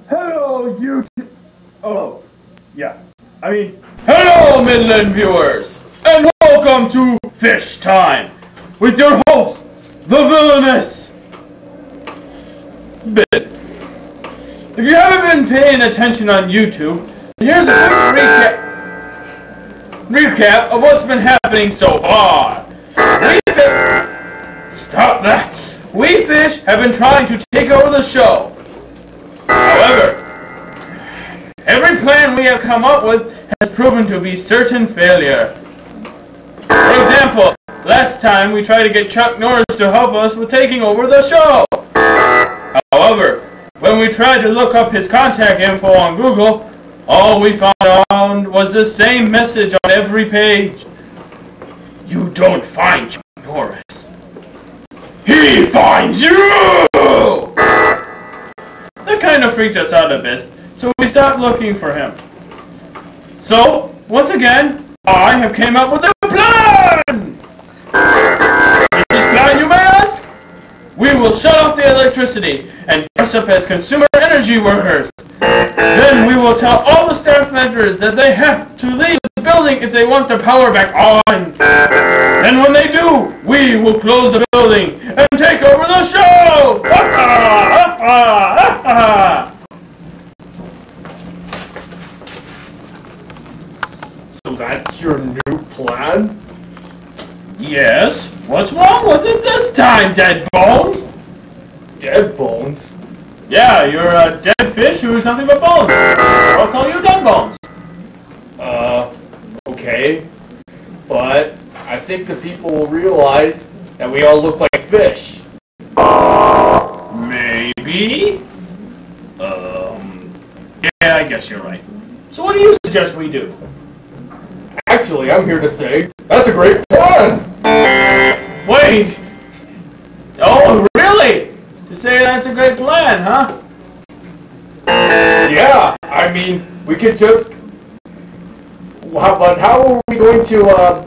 Hello, YouTube. Oh, yeah. Hello, Midland viewers, and welcome to Fish Time with your host, the villainous Bit. If you haven't been paying attention on YouTube, here's a quick recap of what's been happening so far. Stop that. We Fish have been trying to take over the show. However, every plan we have come up with has proven to be certain failure. For example, last time we tried to get Chuck Norris to help us with taking over the show. However, when we tried to look up his contact info on Google, all we found was the same message on every page. You don't find Chuck Norris. He finds you! That kind of freaked us out a bit, so we stopped looking for him. So, once again, I have came up with a plan! What's this plan, you may ask? We will shut off the electricity and dress up as consumer energy workers. Then we will tell all the staff members that they have to leave the building if they want the power back on. And when they do, we will close the building and take over the show! So that's your new plan? Yes? What's wrong with it this time, Dead Bones? Dead Bones? Yeah, you're a dead fish who's nothing but bones. I'll call you Dead Bones. Okay. But I think the people will realize that we all look like fish. Maybe? Yeah, I guess you're right. So what do you suggest we do? Actually, I'm here to say, that's a great plan! Wait! Oh, really? To say that's a great plan, huh? Yeah, I mean, we could just... But how are we going to,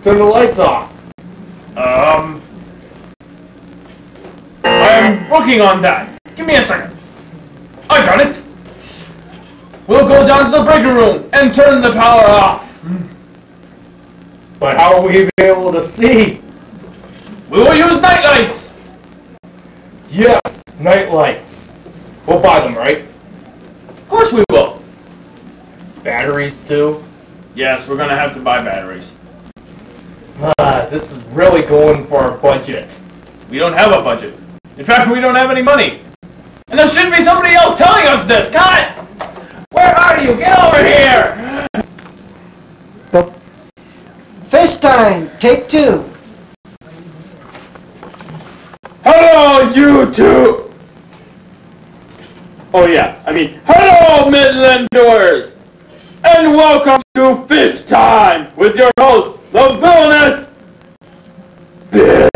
turn the lights off? I'm working on that. Give me a second. I got it. We'll go down to the breaker room and turn the power off. But how will we be able to see? We will use night lights. Yes, night lights. We'll buy them, right? Of course we will. Batteries, too? Yes, we're gonna have to buy batteries. This is really going for our budget. We don't have a budget. In fact, we don't have any money. And there shouldn't be somebody else telling us this. Got it? Where are you? Get over here! Fish time, take 2. Hello, you two! Oh yeah, hello, Midlanders! And welcome to Fish Time with your host, the villainous Bill!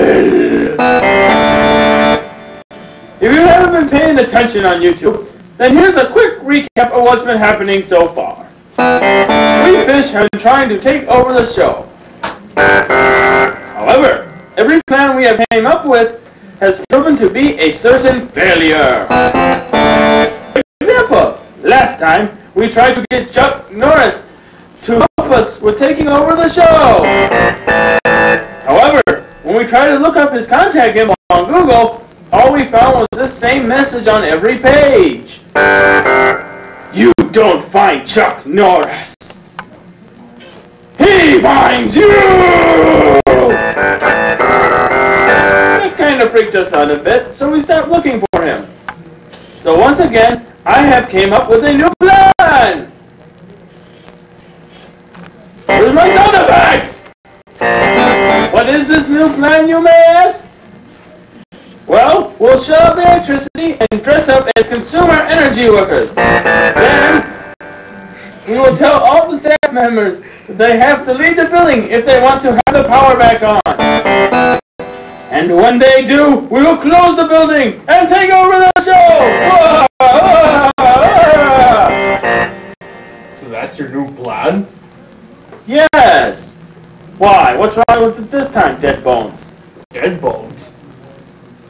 If you haven't been paying attention on YouTube, then here's a quick recap of what's been happening so far. We Fish have been trying to take over the show. However, every plan we have came up with has proven to be a certain failure. For example, last time we tried to get Chuck Norris to help us with taking over the show. However, when we tried to look up his contact info on Google, all we found was this same message on every page. You don't find Chuck Norris. He finds you! That kind of freaked us out a bit, so we stopped looking for him. So once again, I have came up with a new plan! Where's my sound effects? What is this new plan, you may ask? Well, we'll shut off the electricity and dress up as consumer energy workers. Then, we will tell all the staff members that they have to leave the building if they want to have the power back on. And when they do, we will close the building and take over the show! So that's your new plan? Yes! Why? What's wrong with it this time, Dead Bones? Dead Bones?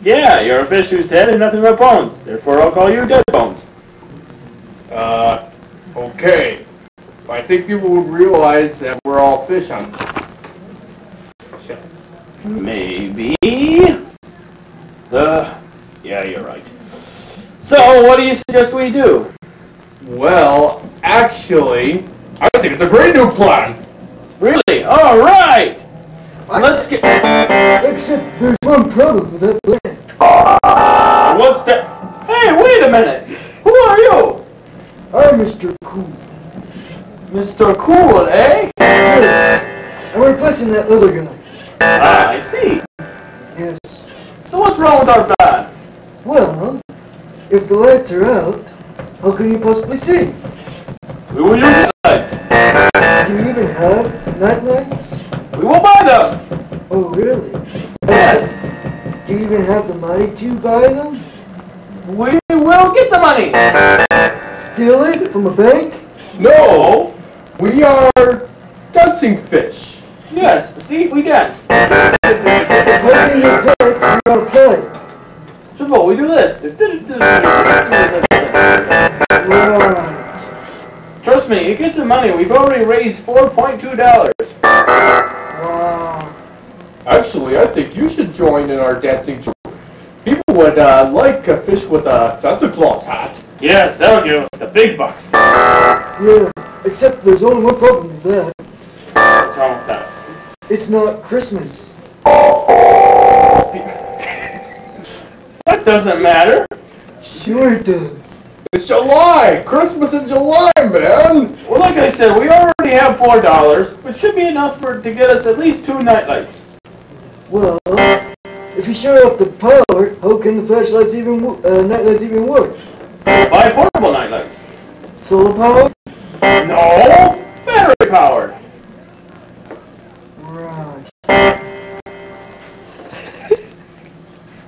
Yeah, you're a fish who's dead and nothing but bones. Therefore, I'll call you Dead Bones. Okay. I think people would realize that we're all fish on this. Maybe. Yeah, you're right. So, what do you suggest we do? Well, actually, I think it's a great new plan. Really? All right. Let's get. Except there's one problem with that plan. What's that? Hey, wait a minute. Who are you? I'm Mr. Cool. Mr. Cool, eh? Yes. I'm replacing that other guy. Ah, I see. Yes. So what's wrong with our plan? Well, if the lights are out, how can you possibly see? We will use lights. Do you even have night lights? We will buy them. Oh, really? Yes. Do you even have the money to buy them? We will get the money. Steal it from a bank? No! We are dancing fish. Yes. See, we dance. How can you dance if you gotta play? Simple. We do this. Right. Trust me, you get some money. We've already raised $4.2. Wow. Actually, I think you should join in our dancing troupe. People would like a fish with a Santa Claus hat. Yes, that'll give us the big bucks. Yeah, except there's only one problem with that. What's wrong with that? It's not Christmas. That doesn't matter. Sure it does. It's July! Christmas in July, man! Well, like I said, we already have $4, which should be enough to get us at least 2 nightlights. Well, if you shut off the power, how can the flashlights even nightlights even work? Buy portable nightlights. Solar power? No, battery powered. Right.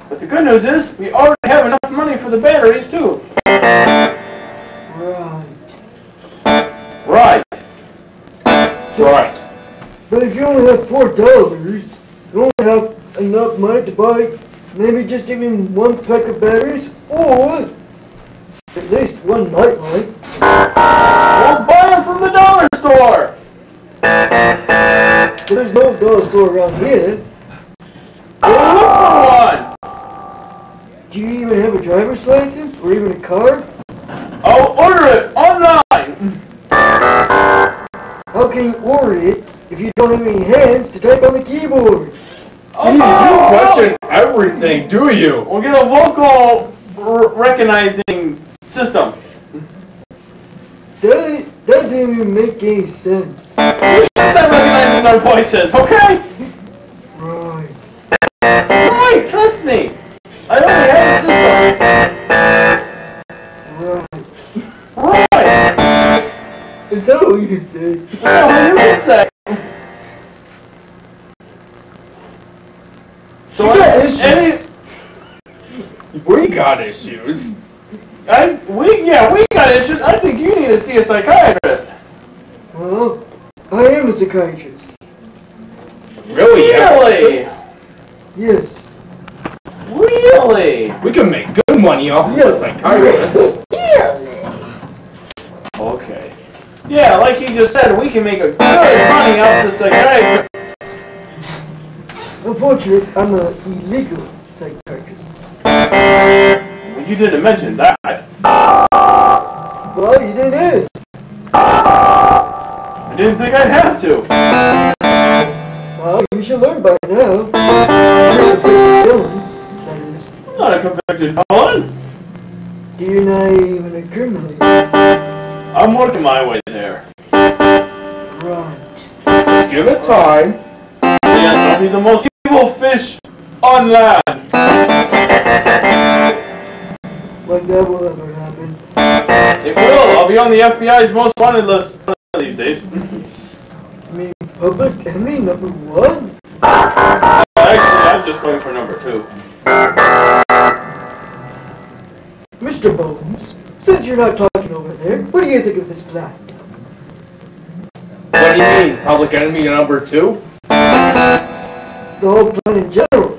But the good news is, we already have enough money for the batteries too. Right. Right. Right. But if you only have $4, you only have enough money to buy maybe just even one pack of batteries or at least one nightlight. We'll buy them from the dollar store. But there's no dollar store around here. We'll look for one. Do you even have a driver's license or even a car? I'll order it online. How can you order it if you don't have any hands to type on the keyboard? Geez, you question everything, do you? We'll get a vocal recognizing system. That didn't even make any sense. That recognizes our voices, okay? Right. Right, trust me. I already have a system. Right. Right. Is that all you can say? That's all you can say. So You got issues. We got issues. We got issues. I think you need to see a psychiatrist. Well, I am a psychiatrist. Really? Really? Yes. Really? We can make good money off of Yes. a psychiatrist. Okay. Yeah, like he just said, we can make a good money off the psychiatrist. Unfortunately, I'm an illegal psychiatrist. Well, you didn't mention that. Well, you didn't ask. I didn't think I'd have to. Well, you should learn by now. You're a convicted villain, that is. I'm not a convicted felon. You're not even a criminal. I'm working my way there. Right. Just give it time. Yes, I'll be the most evil fish on land. Like that will ever happen. It will. I'll be on the FBI's most wanted list these days. I mean, public enemy number 1? Actually, I'm just going for number 2. Mr. Bones, since you're not talking over there, what do you think of this plan? What do you mean? Public enemy number 2? The whole plan in general?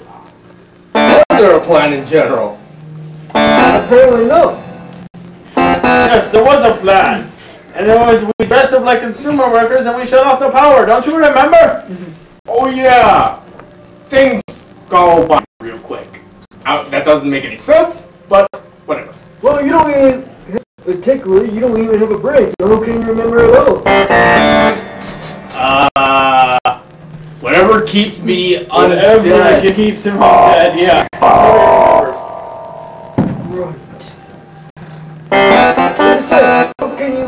Was there a plan in general? Apparently not. Yes, there was a plan. And it was, we dressed up like consumer workers and we shut off the power. Don't you remember? Oh yeah! Things go by real quick. That doesn't make any sense, but whatever. Well, you don't even have a takeaway. You don't even have a brain, so how can you remember at all? Whatever keeps me Whatever undead. keeps him dead, yeah. Right. Besides, how can you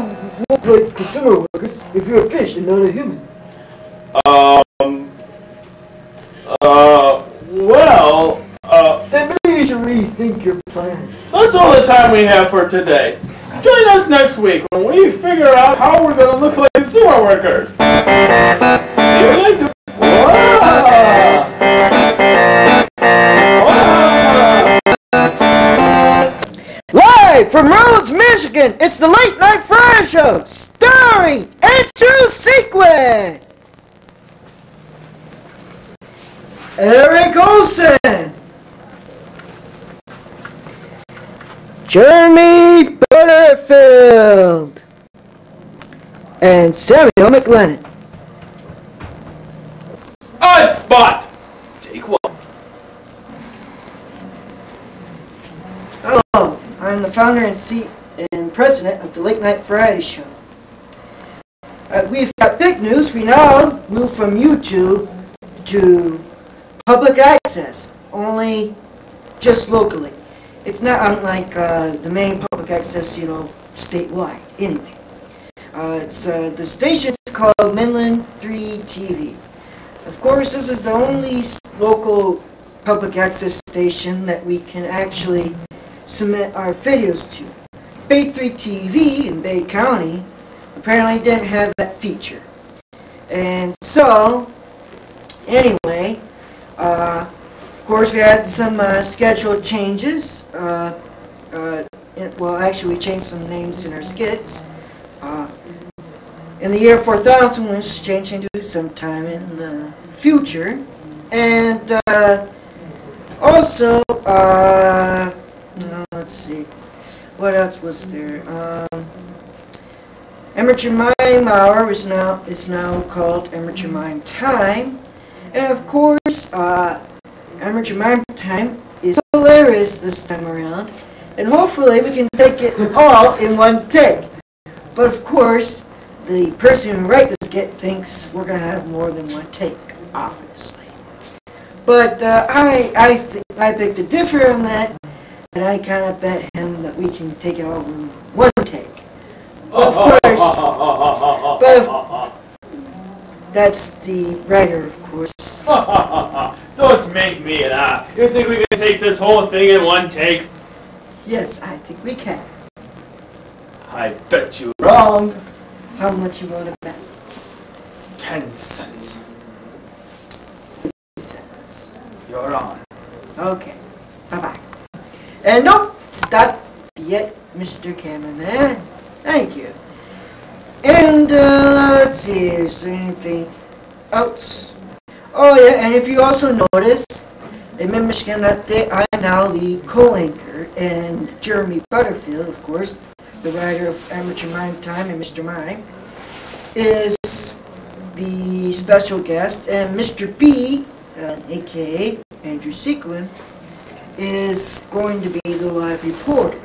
walk like consumer workers if you're a fish and not a human? Then maybe you should rethink your plan. That's all the time we have for today. Join us next week when we figure out how we're going to look like consumer workers. See you later. Live from Rhodes, Michigan, it's the Late Night Friday Show, starring Andrew Sequin, Erik Olson, Jeremy Butterfield, and Samuel McLennan. Odd spot. Take one. Hello, I'm the founder and president of the Late Night Variety Show. We've got big news. We now move from YouTube to public access, only just locally. It's not unlike the main public access, statewide. Anyway, the station's called Midland 3 TV. Of course, this is the only local public access station that we can actually submit our videos to. Bay 3 TV in Bay County apparently didn't have that feature. And so, anyway, of course we had some scheduled changes. Well, actually we changed some names in our skits. In the year 4000 was changed into sometime in the future. And also, let's see, what else was there? Amateur Mime Hour is now called Amateur Mime Time, and of course, Amateur Mime Time is hilarious this time around, and hopefully we can take it all in one take. But of course, the person who wrote the skit thinks we're gonna have more than one take, obviously. But I beg to differ on that. And I kind of bet him that we can take it all in one take. Of course, that's the writer, of course. Don't make me laugh. You think we can take this whole thing in one take? Yes, I think we can. I bet you wrong. How much you want to bet? 10 cents. 50 cents. You're on. Okay. Bye-bye. And don't stop yet, Mr. Cameraman. Thank you. And, let's see, is there anything else? Oh, yeah, and if you also notice, in Michigan Update, I'm now the co-anchor, and Jeremy Butterfield, of course, the writer of Amateur Mime Time and Mr. Mime, is the special guest, and Mr. B, a.k.a. Andrew Sequin, is going to be the live reporter.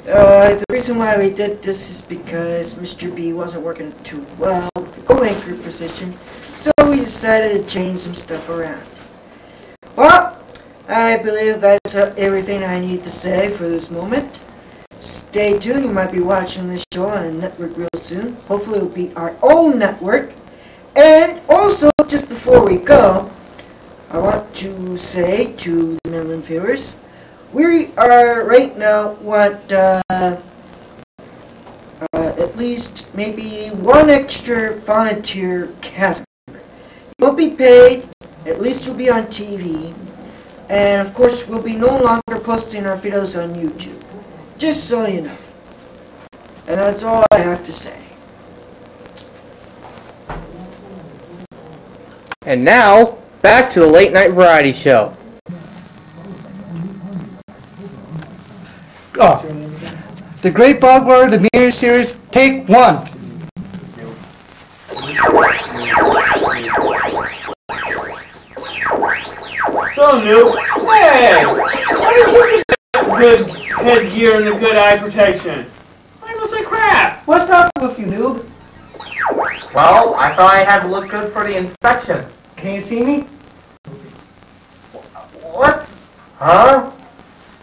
The reason why we did this is because Mr. B wasn't working too well with the co-anchor position, so we decided to change some stuff around. Well, I believe that's everything I need to say for this moment. Stay tuned, you might be watching this show on a network real soon. Hopefully it will be our own network. And also, just before we go, I want to say to the Midland viewers, we are right now at least maybe one extra volunteer cast member. You won't be paid, at least you'll be on TV, and of course we'll be no longer posting our videos on YouTube. Just so you know. And that's all I have to say. And now, back to the Late Night Variety Show. The Great Bogwar, the Mirror Series, take 1. So, Noob, hey! How did you get that good headgear and the good eye protection? Mine looks like crap! What's up with you, noob? Well, I thought I had to look good for the inspection. Can you see me? What's... Huh?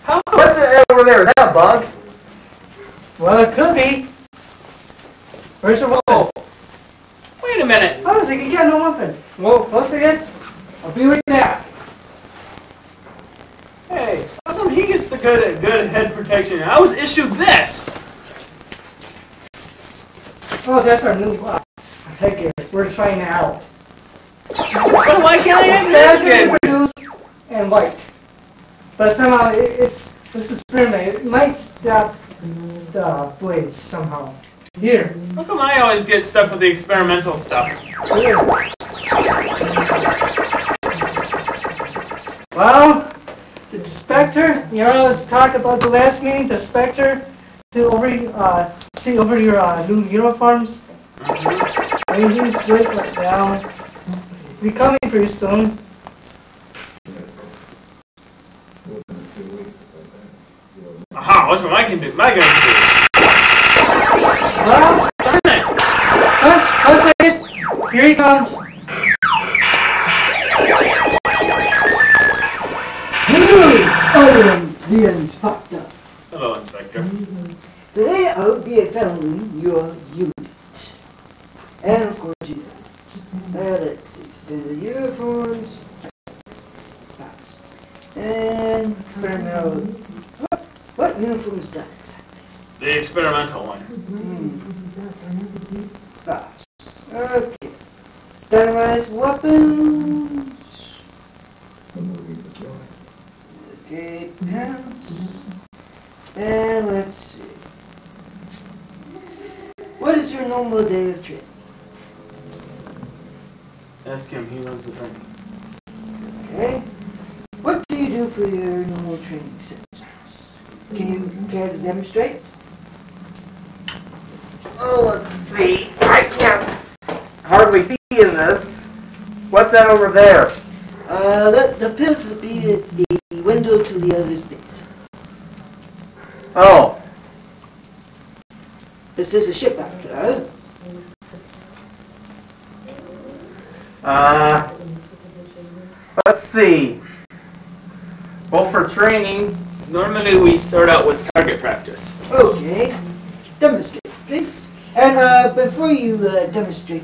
How What's it over there? Is that a bug? Well, it could be. Where's your weapon? Wait a minute! I was like, you got no weapon. Well, once again, I'll be right back. Hey, how come he gets the good head protection? I was issued this! Oh, that's our new headgear. We're trying it out. But why can't I have It's this faster kid? to produce and light. But somehow, it's experiment. It might stop the blades somehow. Here. How come I always get stuck with the experimental stuff? Here. Well, the Spectre, you know, let's talk about the last meeting, the Spectre, to see over your new uniforms. And he's right now. Be coming pretty soon. Aha, what's what I can do? Am I gonna Well, do? Darn it! one second. Here he comes. I am the inspector. Hello, Inspector. Today I will be evaluating your unit. And of course you let's see, standard uniforms. Pass. And experimental. What uniform is that exactly? The experimental one. Pass. Okay. Standardized weapons. Okay, pants. And let's see. What is your normal day of training? Ask him, he knows the thing. Okay. What do you do for your normal training sessions? Can you care to demonstrate? Oh, let's see. I can't hardly see in this. What's that over there? That appears to be the window to the other space. Oh, This is a ship after let's see. Well, for training, Normally we start out with target practice. Okay. Demonstrate, please. And before you demonstrate,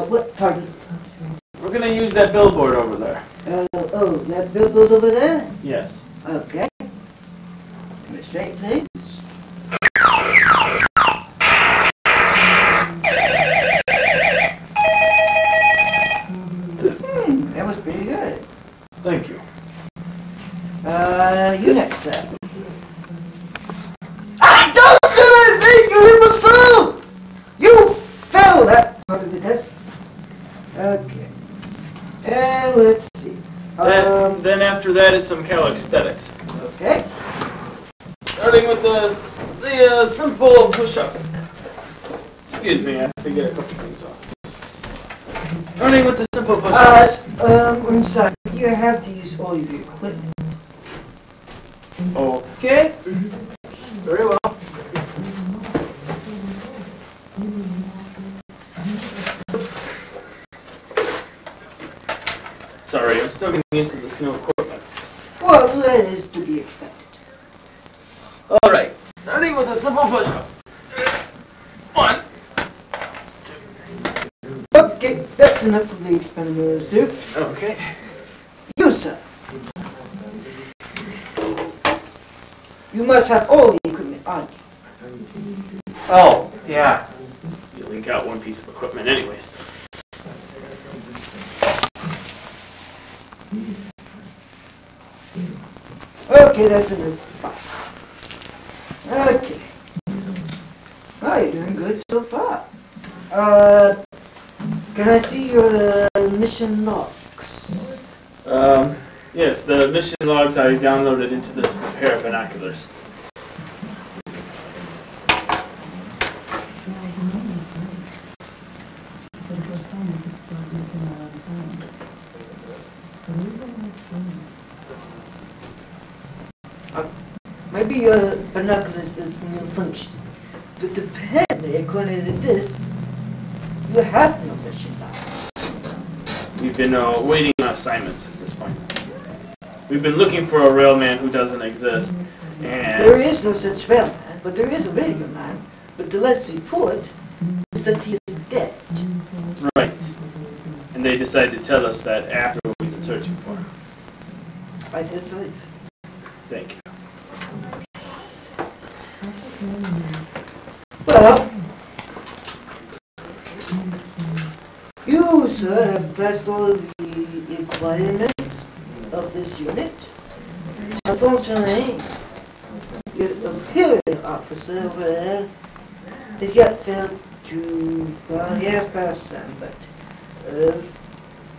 what target? We're gonna use that billboard over there. Oh, that billboard over there? Yes. Okay. Demonstrate, please. That was pretty good. Thank you. You next, sir. Don't shoot at me! You imbecile! You failed that part of the test. Okay. And let's see. Then after that, it's some calisthenics. Okay. Starting with the simple push-up. Excuse me, I have to get a couple things off. Starting with the simple push-ups. I'm sorry. You have to use all of your equipment. Okay. Very well. Sorry, I'm still getting used to this new equipment. Well, that is to be expected. Alright, starting with a simple push-up. 1. Okay, that's enough of the experimental, sir. Okay. You, sir. You must have all the equipment on you. oh, yeah. You only got one piece of equipment anyways. Okay, that's enough. Pass. Okay. Oh, you're doing good so far. Can I see your mission logs? Yes, the mission logs I downloaded into this pair of binoculars. Maybe your binoculars is malfunction. But apparently, according to this, you have no mission dials. We've been waiting on assignments at this point. We've been looking for a railman who doesn't exist, and There is no such railman, but there is a radio man. But the last report is that he is dead. right. And they decided to tell us that after what we've been searching for. I disbelieve. Thank you. Well, you, sir, have passed all the requirements of this unit. Unfortunately, your superior officer over there has yet failed to, well, he has passed some,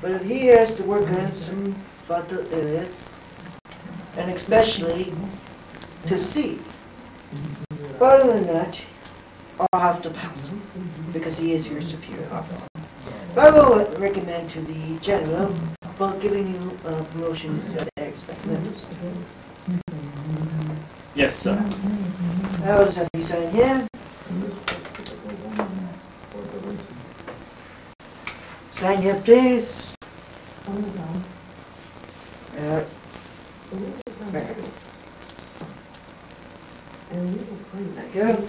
but he has to work on some vital areas, and especially to see. But other than that, I'll have to pass him, because he is your superior officer. I will recommend to the general about giving you promotions to the experimentals. Yes, sir. I will just have you sign here. Sign here, please. There you go.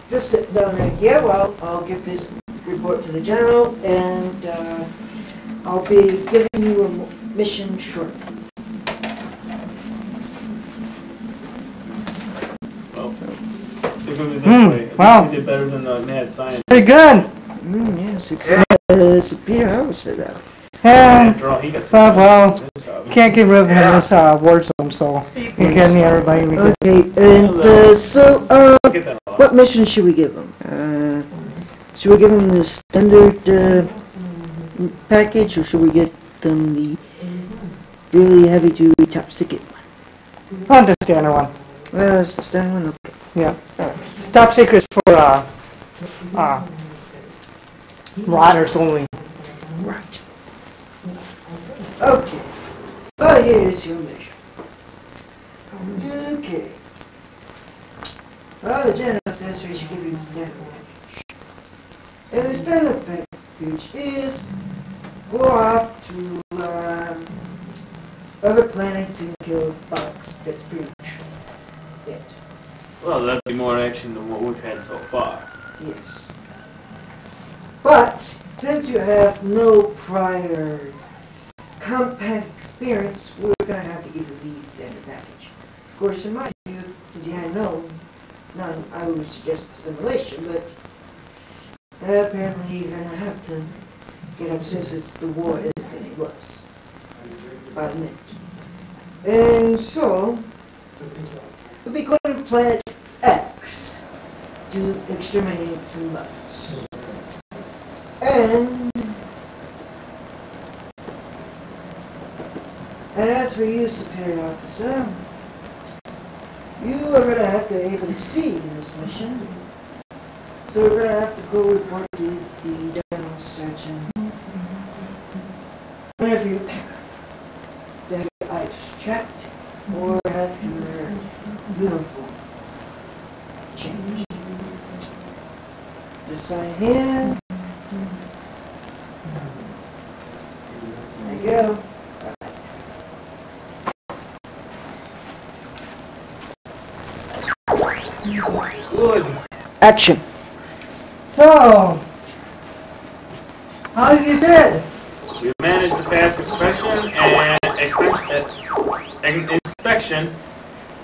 Just sit down right here while I'll give this report to the general, and I'll be giving you a mission shortly. Well, if it was this way, wow. we did better than the mad science. Pretty good. Yes, superior officer though. Yeah. After all, he got Well, his job. can't get rid of him in this war zone, so you can hear everybody. Okay, and so Get that off. what mission should we give him? Should we give him the standard package, or should we get them the really heavy-duty top secret one? I want the standard one. It's the standard one. Okay. Yeah. Top secrets for riders only. Right. Okay. Well, here's your mission. Okay. Well, the general says we should give you the standard package. And the standard package is go off to other planets and kill bugs. That's pretty much it. Well, that'd be more action than what we've had so far. Yes. But since you have no prior combat experience, we're going to have to give you the standard package. Of course, in my view, since you had none, I would suggest simulation, but apparently you're going to have to get up since the war is getting worse by the minute. And so, we'll be going to planet X to exterminate some bugs. And as for you, superior officer, you are going to have to be able to see in this mission. So we're going to have to go report to the general surgeon. Whenever you have your eyes checked or have your uniform changed. Just sign here. There you go. Good. Action. So, how you did? We managed to pass inspection,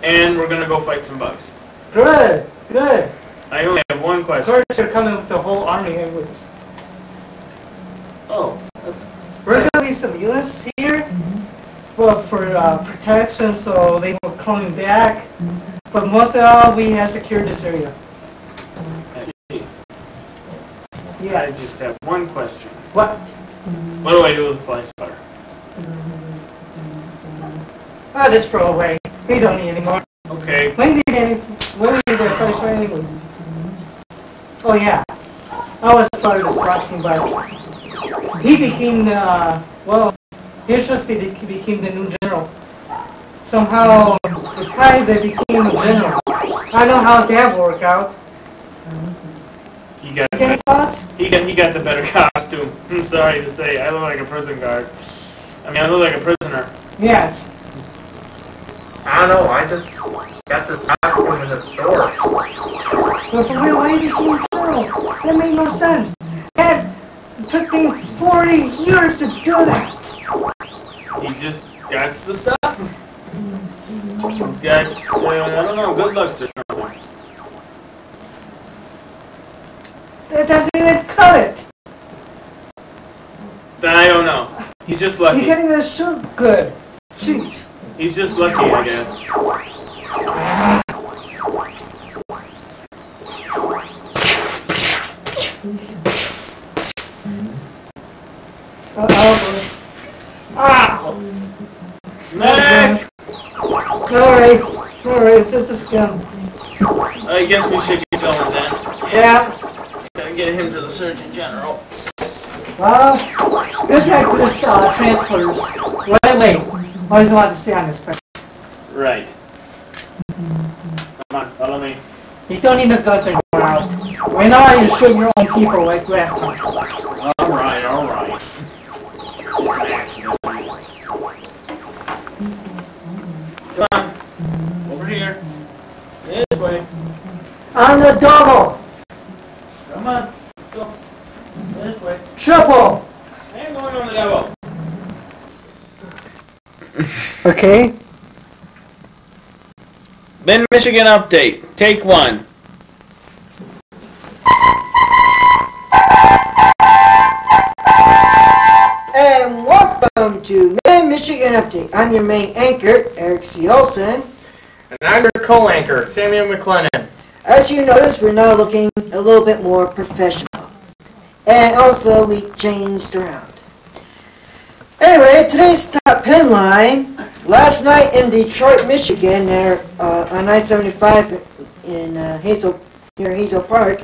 and we're gonna go fight some bugs. Good, good. I only have one Of question. course, you're coming with the whole army anyways. Oh, We're gonna leave some units here for protection, so they will come back. But most of all, we have secured this area. I see. I Yes. just have one question. What? What do I do with the fly spotter? Just throw away. We don't need any more. Okay. We need the first one anyways. Oh yeah. I was part of the SWAT team, but he became the, he became the new general. somehow they became a general. I know how that worked out. He got Get it, boss? he got the better costume. I'm sorry to say, I look like a prison guard. I mean, I look like a prisoner. Yes. I don't know, I just got this costume in the store. But for real, why you became a general? That made no sense. That took me 40 years to do that. He just got the stuff. He's got, I don't know, good looks or something. That doesn't even cut it. I don't know. He's just lucky. You're getting that shirt good. Jeez. He's just lucky, I guess. Ow! Medic! Alright, it's just a scum. I guess we should get going then. Yeah. Gotta get him to the Surgeon General. Well, get back to the transporters. Wait. Always want to stay on this question. Right. Come on, follow me. You don't need the guns anymore out. We know how you shoot your own people like last time. Alright. Just an accident. Come on. Over here. This way. On the double! Come on. Go. This way. Triple! I ain't going on the double. Okay. Bend, Michigan update. Take 1. And welcome to Main Michigan Update. I'm your main anchor, Erik Olson. And I'm your co-anchor, Samuel McLennan. As you notice, we're now looking a little bit more professional. And also, we changed around. Anyway, today's top headline. Last night in Detroit, Michigan, there on I-75 in near Hazel Park,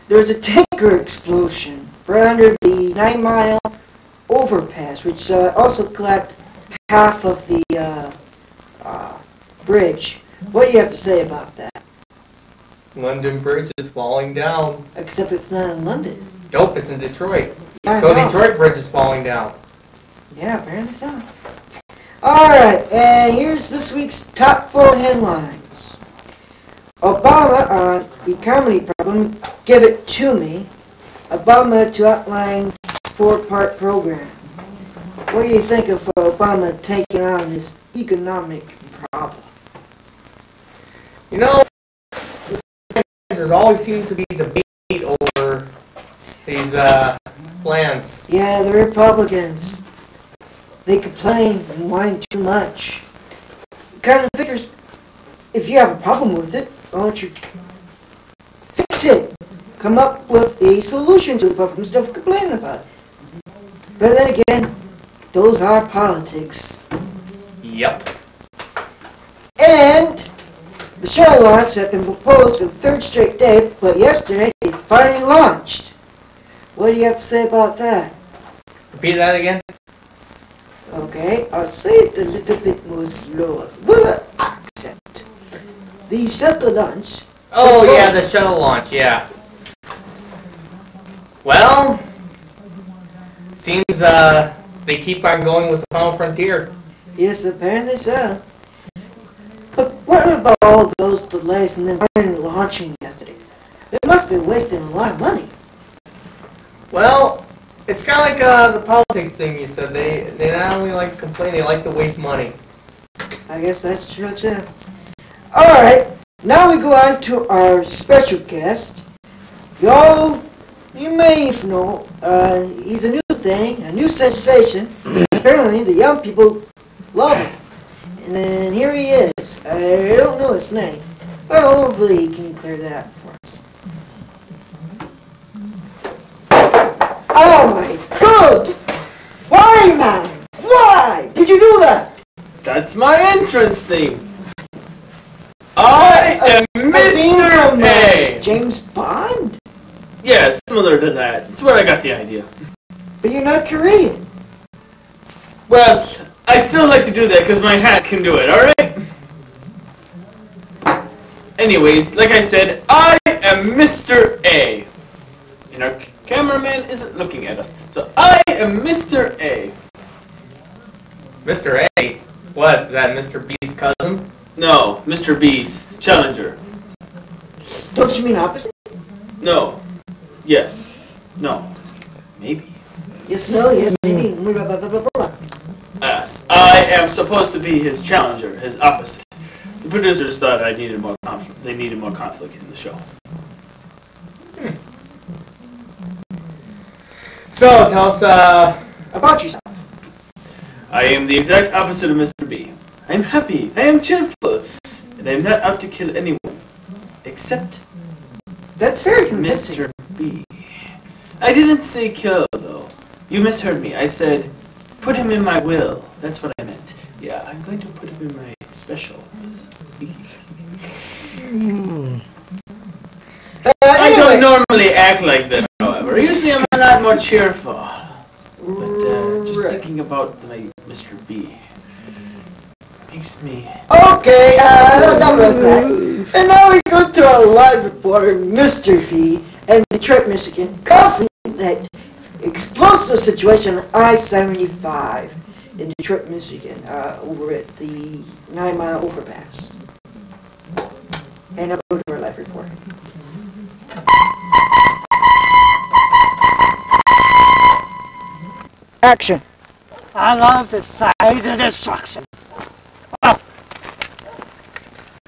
there was a tanker explosion right under the 9-mile overpass, which also collapsed half of the bridge. What do you have to say about that? London Bridge is falling down. Except it's not in London. Nope, it's in Detroit. I So know. Detroit Bridge is falling down. Yeah, apparently so. Alright, and here's this week's top 4 headlines. Obama on economy problem, give it to me. Obama to outline 4-part program. What do you think of Obama taking on this economic problem? You know, there's always seems to be debate over these plans. Yeah, the Republicans. They complain and whine too much. Kind of figures, if you have a problem with it, why don't you fix it? Come up with a solution to the problem instead of complaining about it. But then again, those are politics. Yep. And the shuttle launch had been proposed for the 3rd straight day, but yesterday they finally launched. What do you have to say about that? Repeat that again. Okay, I'll say it a little bit more slower with an accent. The shuttle launch. Oh yeah, the shuttle launch, yeah. Well, seems they keep on going with the final frontier. Yes, apparently so. But what about all those delays and then finally launching yesterday? They must be wasting a lot of money. Well, it's kind of like the politics thing you said. They not only like to complain, they like to waste money. I guess that's true too. Alright, now we go on to our special guest. Y'all, you may know, he's a new thing, a new sensation. Apparently the young people love him. And then here he is. I don't know his name. Well, hopefully he can clear that up for us. Oh my God! Why, man? Why did you do that? That's my entrance theme. I am Mr. A. James Bond? Yeah, similar to that. That's where I got the idea. But you're not Korean. Well, I still like to do that because my hat can do it, alright? Anyways, like I said, I am Mr. A. And our cameraman isn't looking at us. So I am Mr. A. Mr. A? What, is that Mr. B's cousin? No, Mr. B's challenger. Don't you mean opposite? No. Yes. No. Maybe. Yes, no, yes, maybe. Blah, blah, blah, blah, blah. Yes. I am supposed to be his challenger, his opposite. The producers thought I needed more conflict. They needed more conflict in the show. So, tell us, About yourself. I am the exact opposite of Mr. B. I am happy. I am cheerful. And I am not out to kill anyone. Except That's very convincing. Mr. B. I didn't say kill, though. You misheard me. I said, put him in my will. That's what I meant. Yeah, I'm going to put him in my special. I don't normally act like this, however. Usually I'm a lot more cheerful. But just thinking about my Mr. B makes me... Okay, enough of that. And now we go to our live reporter, Mr. B, in Detroit, Michigan, covering that explosive situation on I-75 in Detroit, Michigan, over at the 9 Mile overpass. And I'll go to our live reporter. Action. I love the sight of destruction. Oh.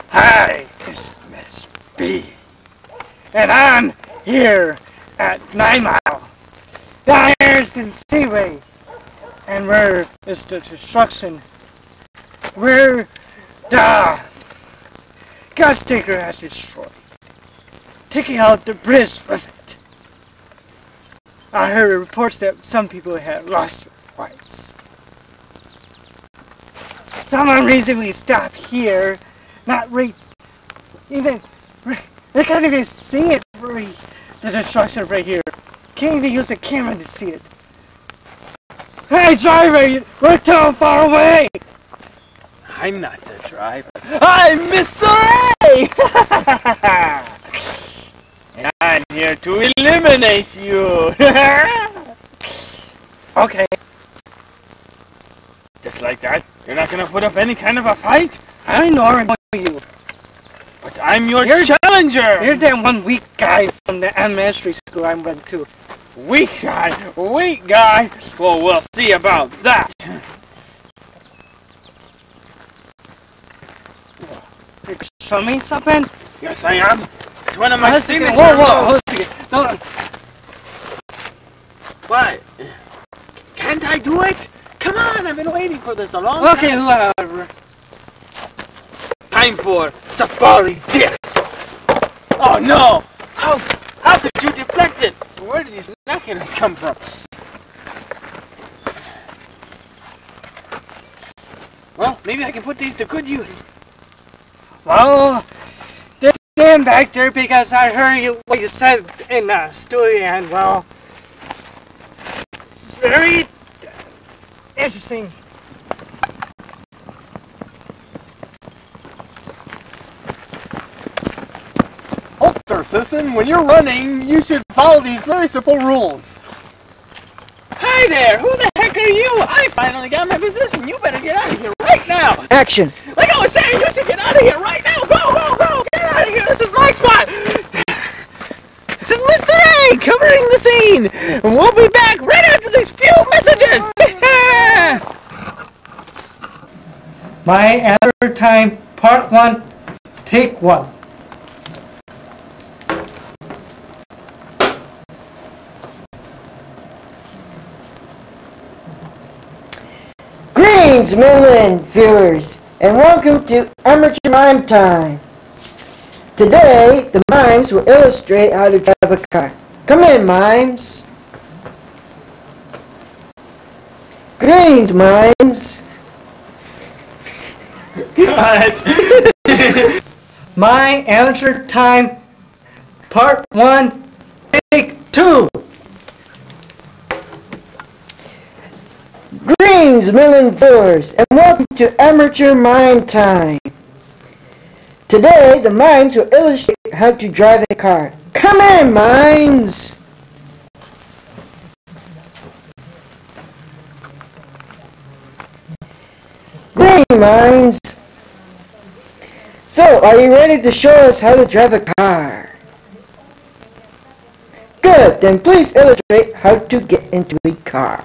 Hi, this is Mr. B. And I'm here at 9 Mile, the Ironton Freeway. And where is the destruction? Where the gas tanker has destroyed, taking out the bridge with it. I heard reports that some people had lost their lives. Someone recently stopped here, not right, even, they can't even see it, the destruction right here. Can't even use a camera to see it. Hey driver, we're too far away! I'm not the driver. I'm Mr. A! And I'm here to eliminate you! Okay. Just like that? You're not gonna put up any kind of a fight? I know you. But I'm your challenger! You're that one weak guy from the elementary school I went to. Weak guy? Weak guy? Well, we'll see about that. You show me something? Yes, I am. It's one of my signature Whoa, moves. no. What? Can't I do it? Come on, I've been waiting for this a long time. Okay, whatever. Time for Safari Dip. Oh no! How could you deflect it? Where did these binoculars come from? Well, maybe I can put these to good use. Well, just stand back there because I heard what you said in the studio, and well, it's very interesting. Hold there, citizen. When you're running, you should follow these very simple rules. Hi there! Who the heck are you? I finally got my position. You better get out of here right now! Action. Like I was saying, you should get out of here right now! Go, go, go! Get out of here! This is my spot! This is Mr. A covering the scene! And we'll be back right after these few messages! My Adventure Time, Part 1, Take 1. Greetings, Midland viewers, and welcome to Amateur Mime Time. Today, the mimes will illustrate how to drive a car. Come in, mimes. Greetings, mimes. Cut! My Amateur Time, Part 1, Take 2. Greens, Millen viewers, and welcome to Amateur Mime Time. Today, the mimes will illustrate how to drive a car. Come in, mimes! Green mimes! So, are you ready to show us how to drive a car? Good, then please illustrate how to get into a car.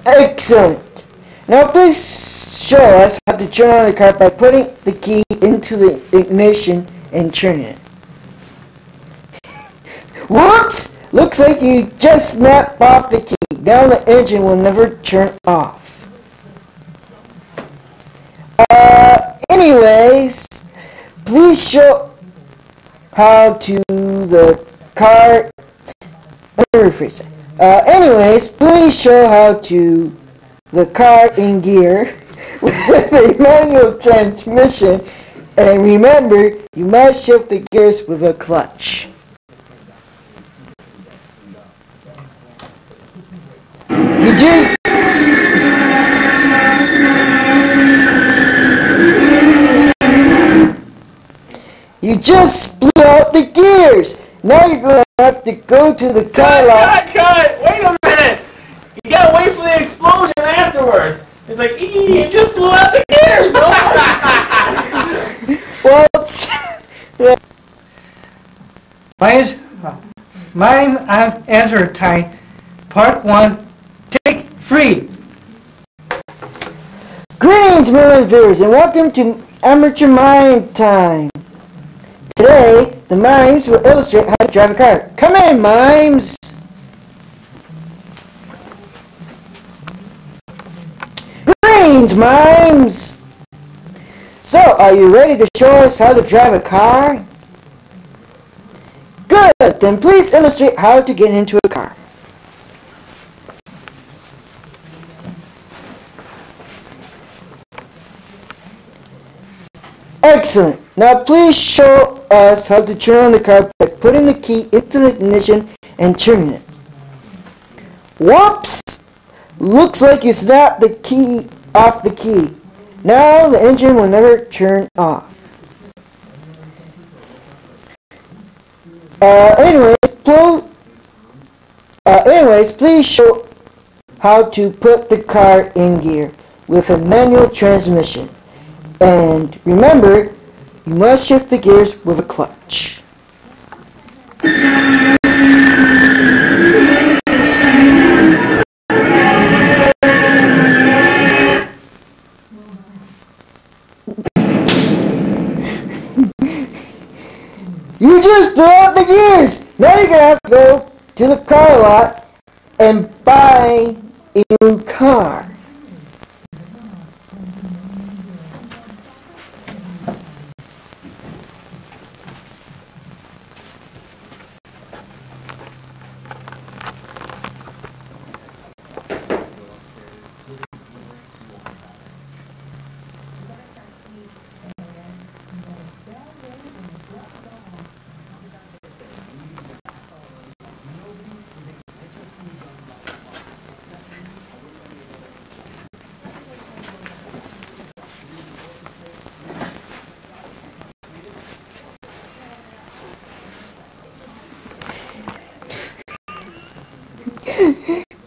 Excellent! Now please show us how to turn on the car by putting the key into the ignition and turning it. Whoops! Looks like you just snapped off the key. Now the engine will never turn off. Anyways, please show how to the car. Let me rephrase it. Anyways, please show how to the car in gear with a manual transmission, and remember, you must shift the gears with a clutch. You just blew out the gears. Now you're going to have to go to the car lot. Cut! Wait a minute! You gotta wait for the explosion afterwards. It's like, you just blew out the gears, no? Well, Mime answer time. Part 1. Take 3. greetings, million viewers, and welcome to Amateur Mime Time. Today, the mimes will illustrate how to drive a car. Come in, mimes! Greetings, mimes! So, are you ready to show us how to drive a car? Good! Then please illustrate how to get into a car. Excellent! Now please show us how to turn on the car by putting the key into the ignition and turning it. Whoops! Looks like you snapped the key off the key. Now the engine will never turn off. Anyways, please show how to put the car in gear with a manual transmission. And remember, you must shift the gears with a clutch. You just blew out the gears! Now you're going to have to go to the car lot and buy a new car.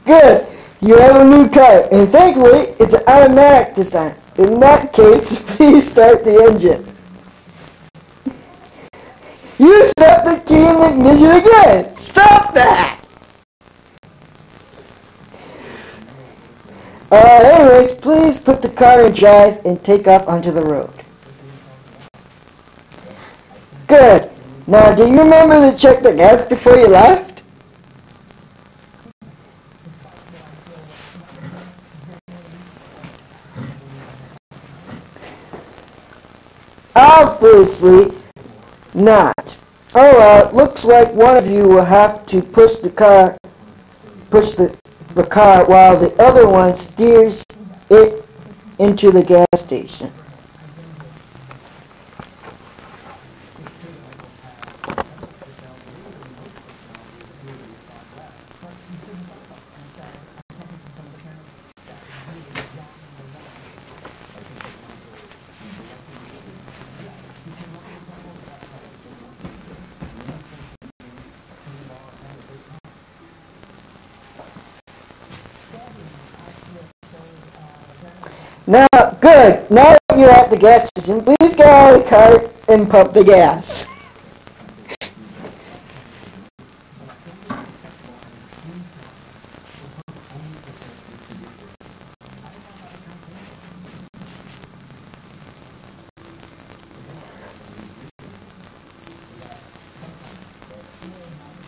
Good! You have a new car, and thankfully, it's an automatic this time. In that case, please start the engine. You stuck the key in the ignition again! Stop that! Anyways, please put the car in drive and take off onto the road. Good! Now, do you remember to check the gas before you left? Obviously not. Oh, looks like one of you will have to push the car while the other one steers it into the gas station. Now, good. Now that you're at the gas station, please get out of the cart and pump the gas.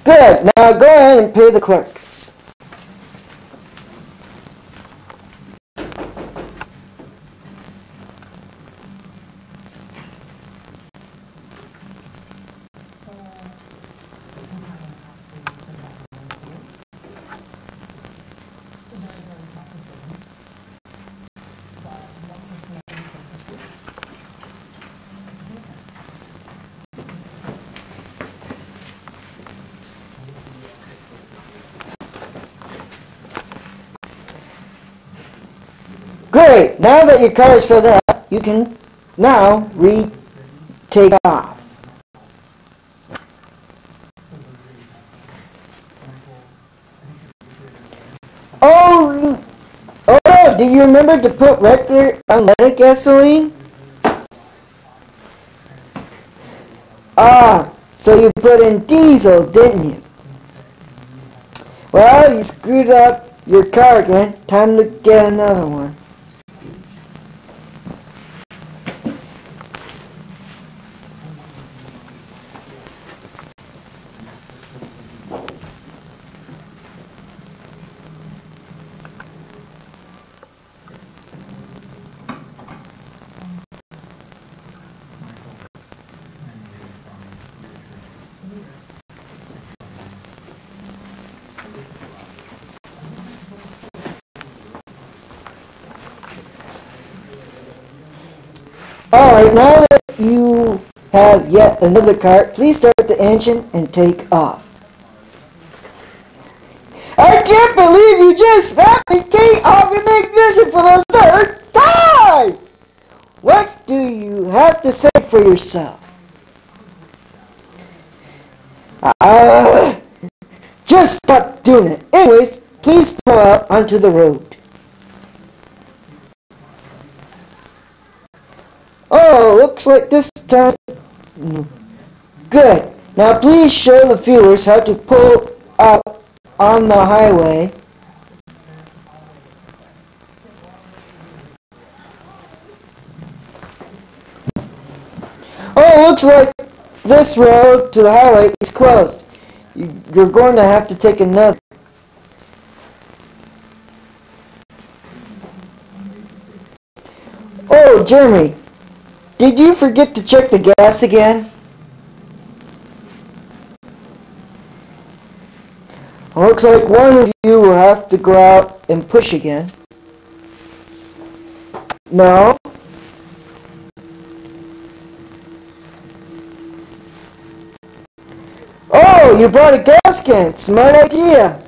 Good. Now go ahead and pay the clerk. Great! Now that your car is filled up, you can now take off. Oh, no! Do you remember to put regular unleaded gasoline? Ah, so you put in diesel, didn't you? Well, you screwed up your car again. Time to get another one. Alright, now that you have yet another cart, please start the engine and take off. I can't believe you just snapped the gate off your ignition for the third time! What do you have to say for yourself? Just stop doing it. Anyways, please pull out onto the road. Oh, looks like this time... Good. Now please show the viewers how to pull up on the highway. Oh, looks like this road to the highway is closed. You're going to have to take another. Oh, Jeremy. Did you forget to check the gas again? Looks like one of you will have to go out and push again. No? Oh, you brought a gas can. Smart idea.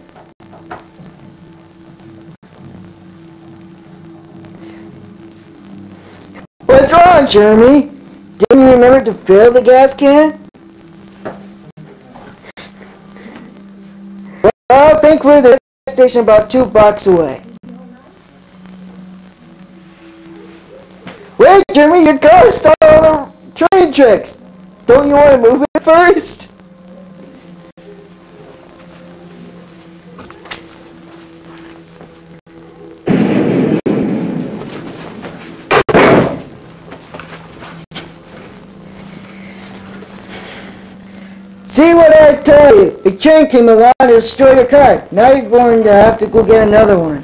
What's wrong, Jeremy? Didn't you remember to fill the gas can? Well, thankfully the gas station about 2 blocks away. Wait, Jeremy, your car is still on the train tracks. Don't you want to move it first? See what I tell you? A train came along to destroy your car. Now you're going to have to go get another one.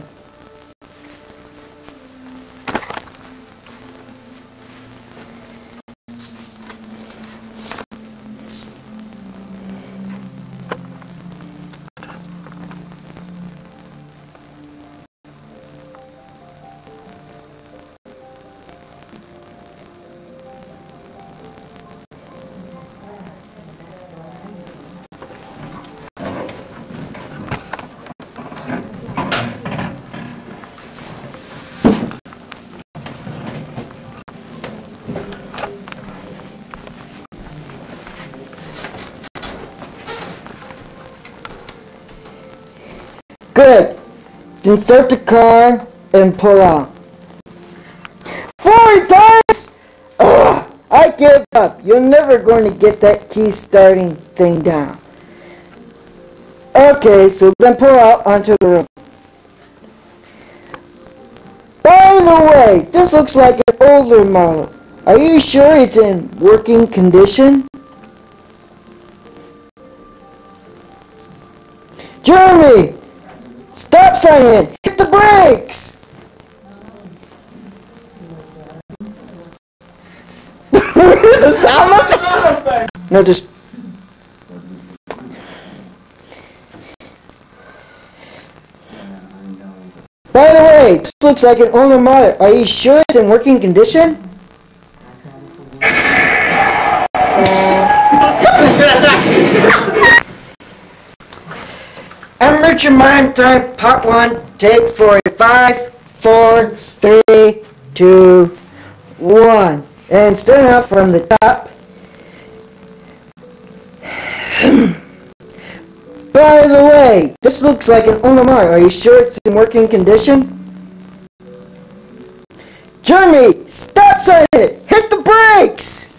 Good. Then start the car and pull out. up. You're never going to get that key starting thing down. Okay, so then pull out onto the room. By the way, this looks like an older model. Are you sure it's in working condition? Jeremy! Stop sign! Hit the brakes! The sound effect? No, just... By the way, this looks like an older model. Are you sure it's in working condition? Amateur Mime Time Part 1, take 45, 4, 3, 2, 1. And starting out from the top. By the way, this looks like an older model. Are you sure it's in working condition? Jeremy, stop sign it! Hit the brakes!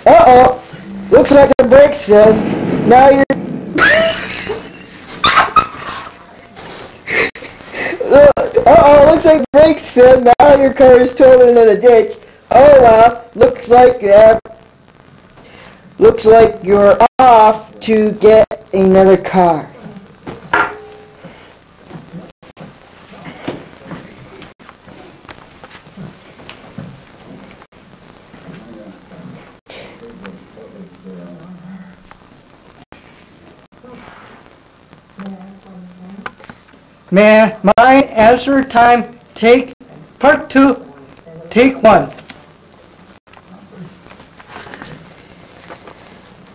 Uh-oh. Looks like the brakes failed. Now you're... Uh-oh, looks like the brakes failed. Now your car is totaled into the ditch. Oh, well. Looks like you're off to get another car. Man, my answer time, take part 2, take 1.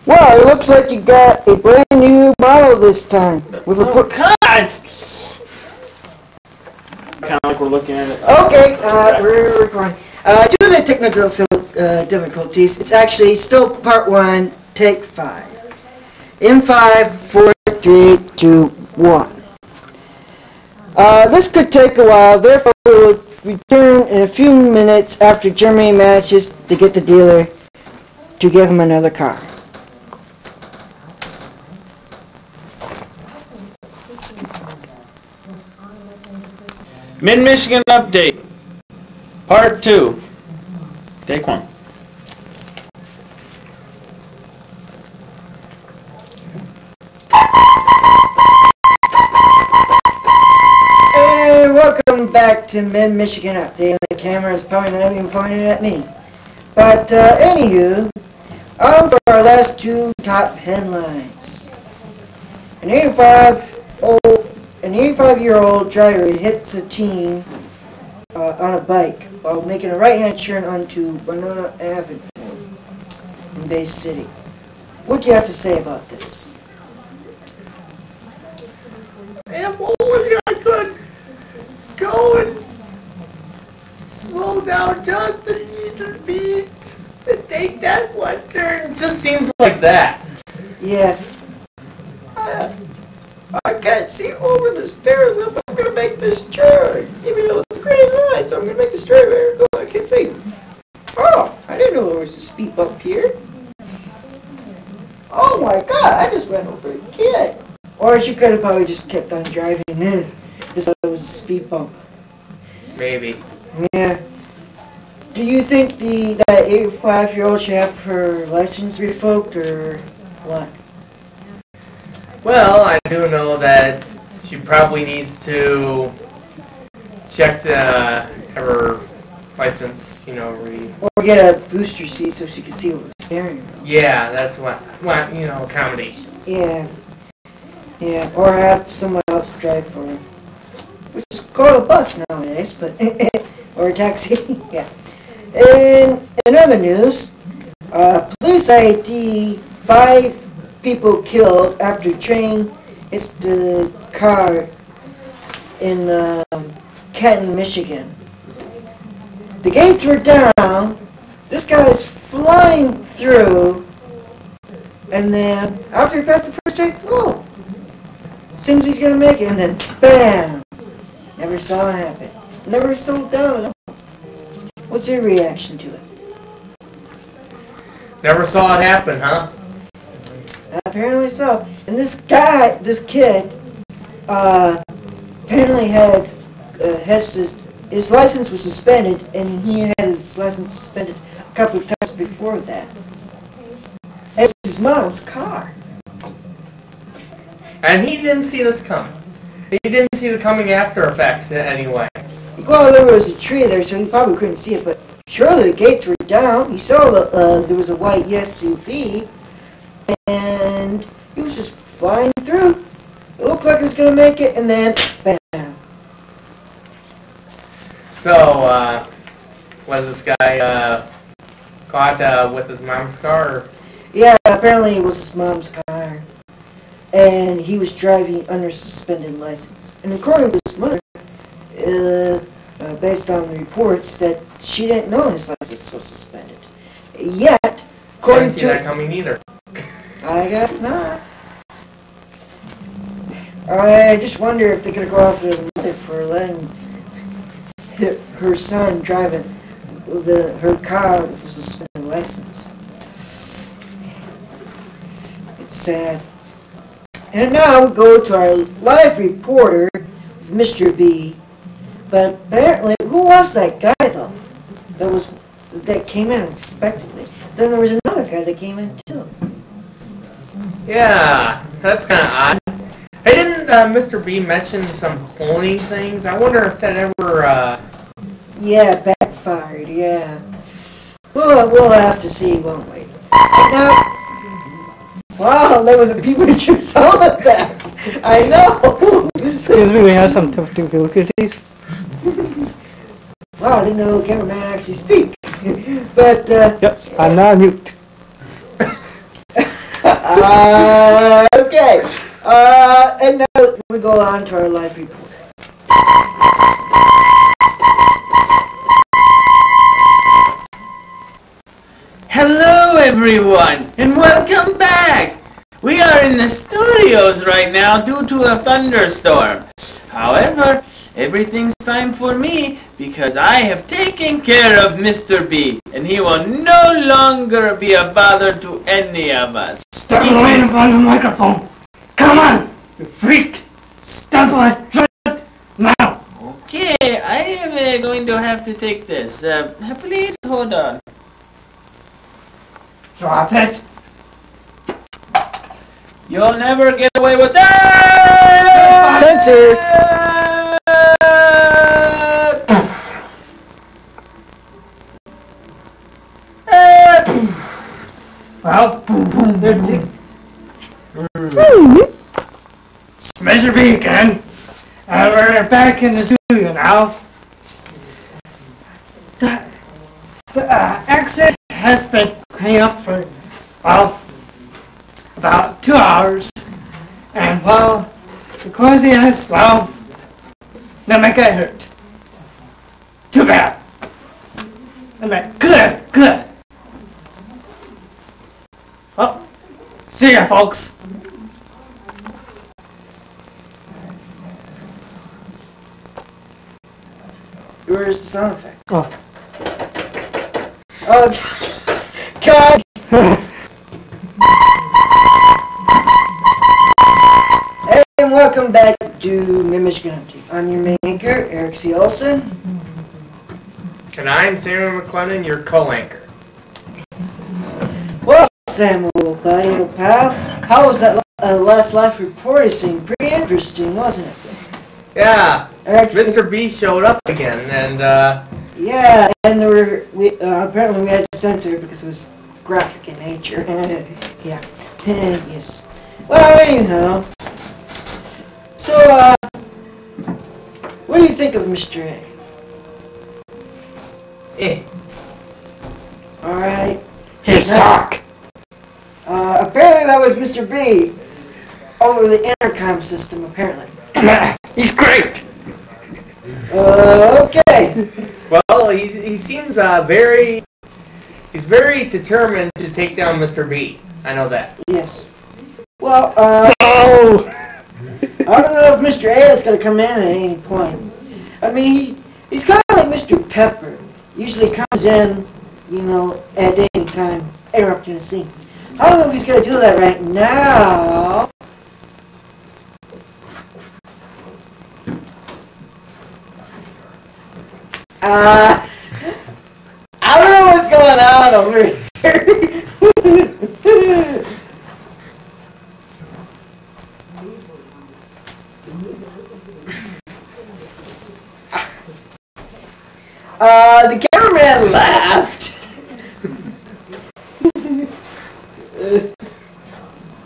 Well, it looks like you got a brand new model this time. With a God! Kind of like we're looking at it. Okay, we're recording. Due to the technical difficulties, it's actually still part 1, take 5. In 5, 4, 3, 2, 1. This could take a while, therefore we will return in a few minutes after Jeremy manages to get the dealer to give him another car. Mid-Michigan update. Part 2. Take 1. And welcome back to Mid-Michigan update. The camera is probably not even pointed at me. But anywho, on for our last 2 top headlines. An 85-year-old driver hits a teen on a bike while making a right-hand turn onto Banana Avenue in Bay City. What do you have to say about this? If only I could go and slow down just a little bit and take that one turn. It just seems like that. Yeah. I can't see over the stairs if I'm going to make this turn. Even though it's a green light, so I'm going to make a straight there so I can see. Oh, I didn't know there was a speed bump here. Oh my god, I just went over a kid. Or she could have probably just kept on driving and then just thought it was a speed bump. Maybe. Yeah. Do you think that 85-year-old should have her license revoked or what? Well, I do know that she probably needs to check her license, Or get a booster seat so she can see over the steering wheel. Yeah, that's what accommodations. Yeah. Yeah, or have someone else drive for her. Which is called a bus nowadays, but or a taxi. Yeah. In other news, police ID 5 people killed after train hits the car in Canton, Michigan. The gates were down. This guy is flying through, and then after he passed the first check, seems he's gonna make it, and then BAM! Never saw it happen. Never slowed down at all. What's your reaction to it? Never saw it happen, huh? Apparently so. And this kid, apparently had his license was suspended, and he had his license suspended a couple of times before that. It was his mom's car. And he didn't see this coming. He didn't see the coming after effects anyway. Well, there was a tree there, so he probably couldn't see it, but surely the gates were down. He saw there was a white SUV, and he was just flying through. It looked like he was going to make it, and then bam. So, was this guy caught with his mom's car? Or? Yeah, apparently it was his mom's car, and he was driving under suspended license. And according to his mother, based on the reports, that she didn't know his license was suspended. Yet, according Didn't see that coming either. I guess not. I just wonder if they're gonna go after the mother for letting her son driving her car with a suspended license. It's sad. And now we go to our live reporter, Mr. B. But apparently, who was that guy though? That came in unexpectedly. Then there was another guy that came in too. Yeah, that's kind of odd. Hey, didn't Mr. B mention some cloning things? I wonder if that ever, Yeah, backfired, yeah. We'll have to see, won't we? Now, wow, there was a Pikachu sound effect. I know. Excuse me, we have some difficulties. Wow, I didn't know the cameraman actually speak. But, Yep, I'm now mute. okay. And now we go on to our live report. Hello everyone, and welcome back! We are in the studios right now due to a thunderstorm. However, everything's fine for me because I have taken care of Mr. B, and he will no longer be a bother to any of us. Stop lying in front of the microphone. Come on, you freak. Stop lying now. Okay, I am going to have to take this. Please hold on. Drop it. You'll never get away with that! Censored. Well, boom, boom, there, Measure B again. And we're back in the studio now. The exit has been cleaned up for, well, about 2 hours. And, well, the closing is, well, not make it hurt. Too bad. I mean, good. Well, see ya, folks. Where's the sound effect? Oh. Oh, God! Hey, and welcome back to Michigan Empty. I'm your main anchor, Erik C. Olson. And I'm Samuel McClellan, your co-anchor. Well, Samuel, buddy, old pal, how was that last live report? It seemed pretty interesting, wasn't it? Yeah, Eric, Mr. B showed up again, and yeah, and there were apparently we had to censor it because it was graphic in nature. Yeah, yes. Well, anyhow, so what do you think of Mr. A? All right. He suck. Apparently that was Mr. B over the intercom system. Apparently. He's great. Okay. well, he seems very determined to take down Mr. B. I know that. Yes. Well, Oh. I don't know if Mr. A is going to come in at any point. I mean, he's kind of like Mr. Pepper. Usually comes in, you know, at any time, interrupting the scene. I don't know if he's going to do that right now. I don't know what's going on over here. The cameraman laughed.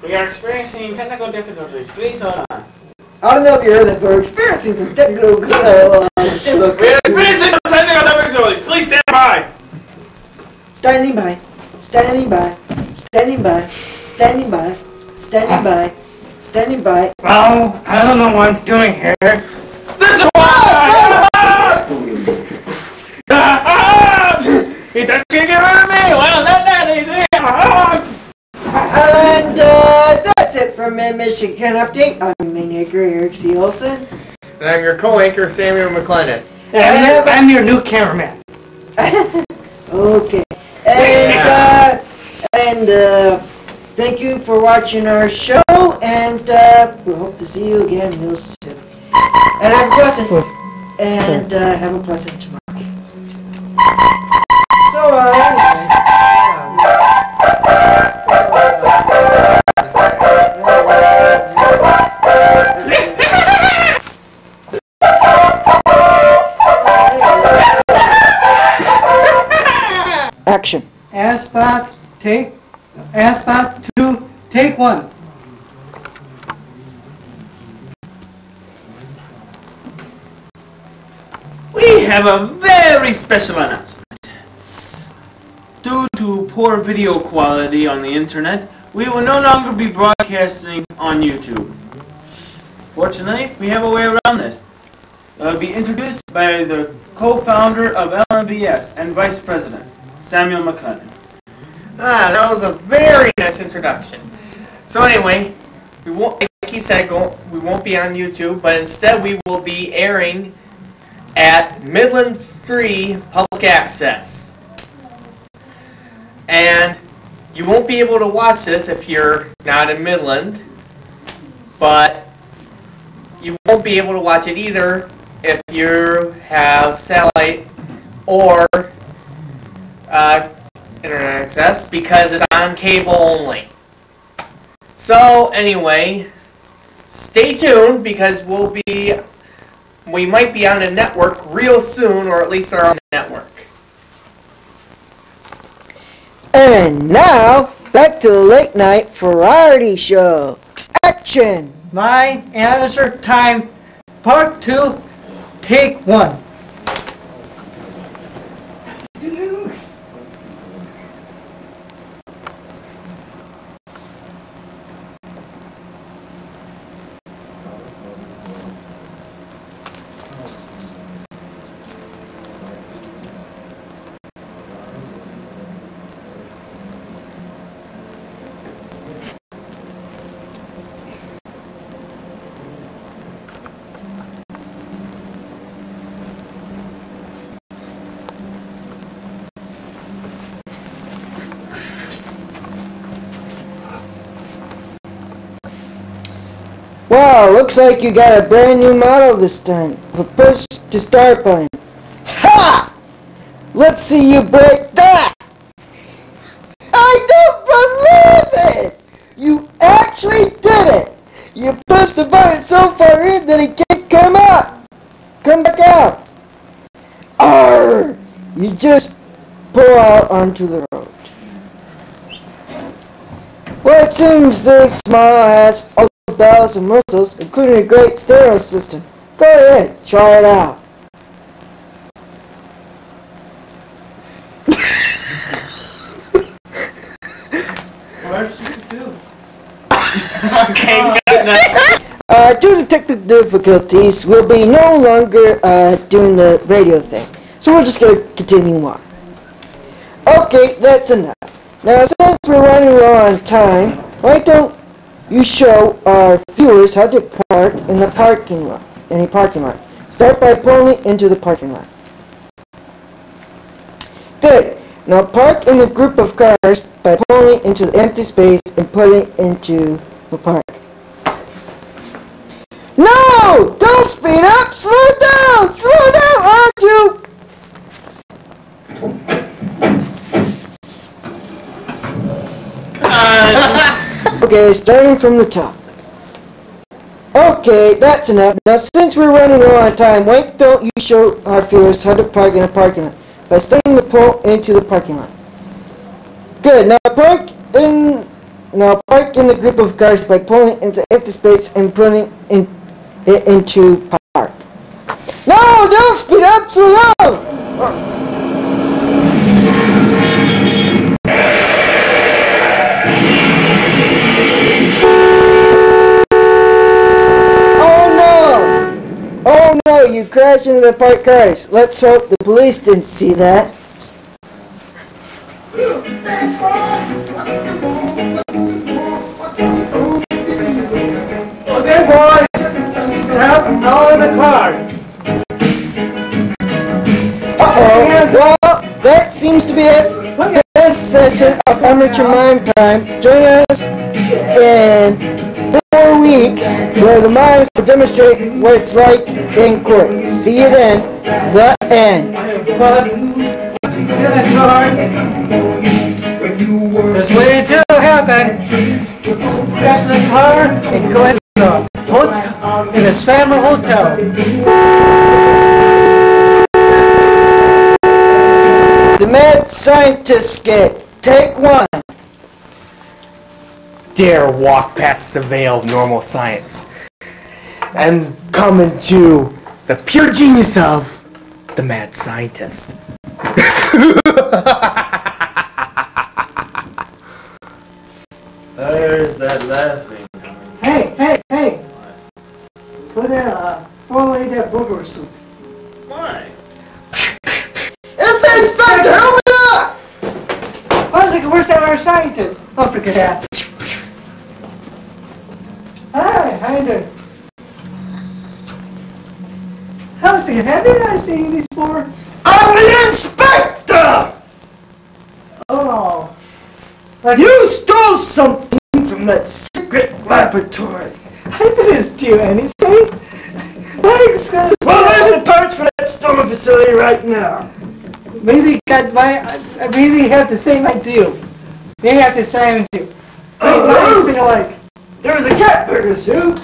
We are experiencing technical difficulties. Please hold on. I don't know if you heard that, but we're experiencing some technical We are experiencing some technical difficulties. Please stand by. Standing by, standing by, standing by, standing by, standing by, standing by. Well, I don't know what I'm doing here. This is why! He's trying to get rid of me! Well, not that easy! And that's it from my Michigan Update. I'm main anchor Erik C. Olson. And I'm your co-anchor, Samuel McClendon. I'm your new cameraman. Okay. And thank you for watching our show, and we hope to see you again real soon. And have a pleasant tomorrow. So, action. Asphalt 2, take 1. We have a very special announcement. Due to poor video quality on the internet, we will no longer be broadcasting on YouTube. Fortunately, we have a way around this. It will be introduced by the co-founder of LNVS and vice president, Samuel McClendon. That was a very nice introduction. So anyway, we won't, like he said, we won't be on YouTube, but instead we will be airing at Midland 3 Public Access. And you won't be able to watch this if you're not in Midland, but you won't be able to watch it either if you have satellite or internet access, because it's on cable only. So anyway, stay tuned, because we might be on a network real soon, or at least our own network. And now, back to the late night variety show. Action! My answer time, part 2, take 1. Wow, looks like you got a brand new model this time. The push to start button. Ha! Let's see you break that! I don't believe it! You actually did it! You pushed the button so far in that it can't come out! Come back out! Arr! You just pull out onto the road. Well, it seems this model has all the bells and whistles, including a great stereo system. Go ahead, try it out. Okay, good night. Due to technical difficulties, we'll be no longer doing the radio thing. So we're just going to continue on. Okay, that's enough. Now, since we're running low on time, why don't you show our viewers how to apply park in the parking lot. Any parking lot. Start by pulling it into the parking lot. Good. Now park in a group of cars by pulling it into the empty space and putting it into the park. No! Don't speed up! Slow down! Slow down, aren't you? Okay, starting from the top. Okay, that's enough. Now since we're running low on time, why don't you show our viewers how to park in a parking lot by starting the pole into the parking lot. Good. Now park in the group of cars by pulling into empty space and putting it into park. No, don't speed up so loud! Oh no, you crashed into the parked cars. Let's hope the police didn't see that. Okay, boys, stop all in the car. Uh-oh, well, that seems to be it. This session of Amateur Mime Time. Join us in 4 weeks where the mimes will demonstrate what it's like in court. See you then. The end. But, get in the car. There's a way to happen. Get in the car and go in the Sandler Hotel. The mad scientist skit. Take 1. Dare walk past the veil of normal science and come into the pure genius of the mad scientist. There's that laughing. Hey! Put throw away that burger suit. Why? It's Inspector! Open up! Where's our scientist? Don't forget that. Hi, how you doing? I was thinking, have I seen you before? I'm the inspector! Oh. You stole something from that secret laboratory. I didn't do anything. Thanks, guys. Well, there's the parts for that stolen facility right now. Maybe maybe have the same idea. Maybe have the same idea. Maybe like. There's a cat burger suit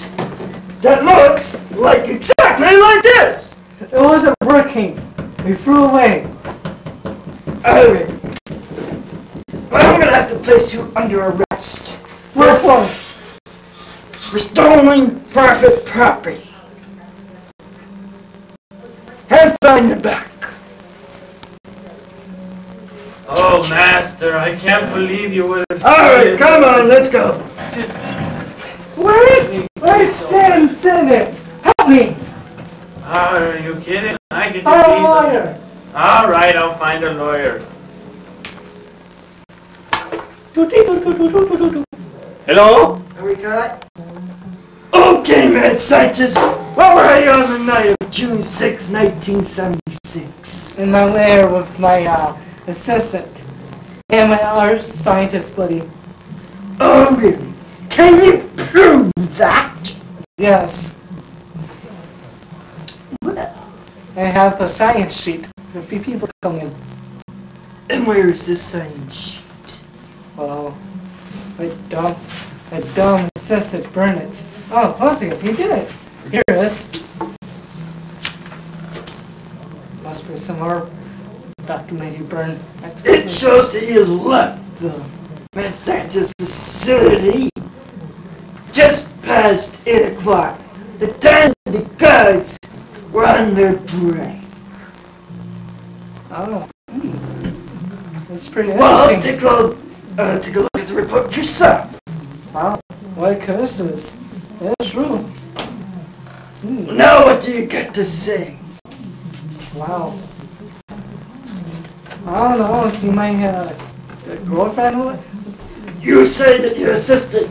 that looks like exactly like this. It wasn't working. We threw away. Eric, I'm gonna have to place you under arrest For stolen private property. Hands behind your back. Oh, Master, I can't believe you would have Alright, come on, let's go. Wait, stand it. Help me. Are you kidding? I get to I'm a be lawyer. Alright, I'll find a lawyer. Hello? Are we cut? Okay, mad scientist. What were you on the night of June 6, 1976? In my lair with my assistant and my other scientist buddy. Oh, really? Can you prove that? Yes. I have a science sheet. A few people come in. And where is this science sheet? Well, my dumb assistant burned it. Oh, positive, he did it. Here it is. Must be some more document he burned. It shows that you left the mad scientist facility just past 8 o'clock. The time the guards were on their break. Oh, that's pretty Well, interesting. take a look at the report yourself. Wow, what coincidence. That's true. Now what do you got to say? Wow. I don't know if you might have a girlfriend with it. You say that your assistant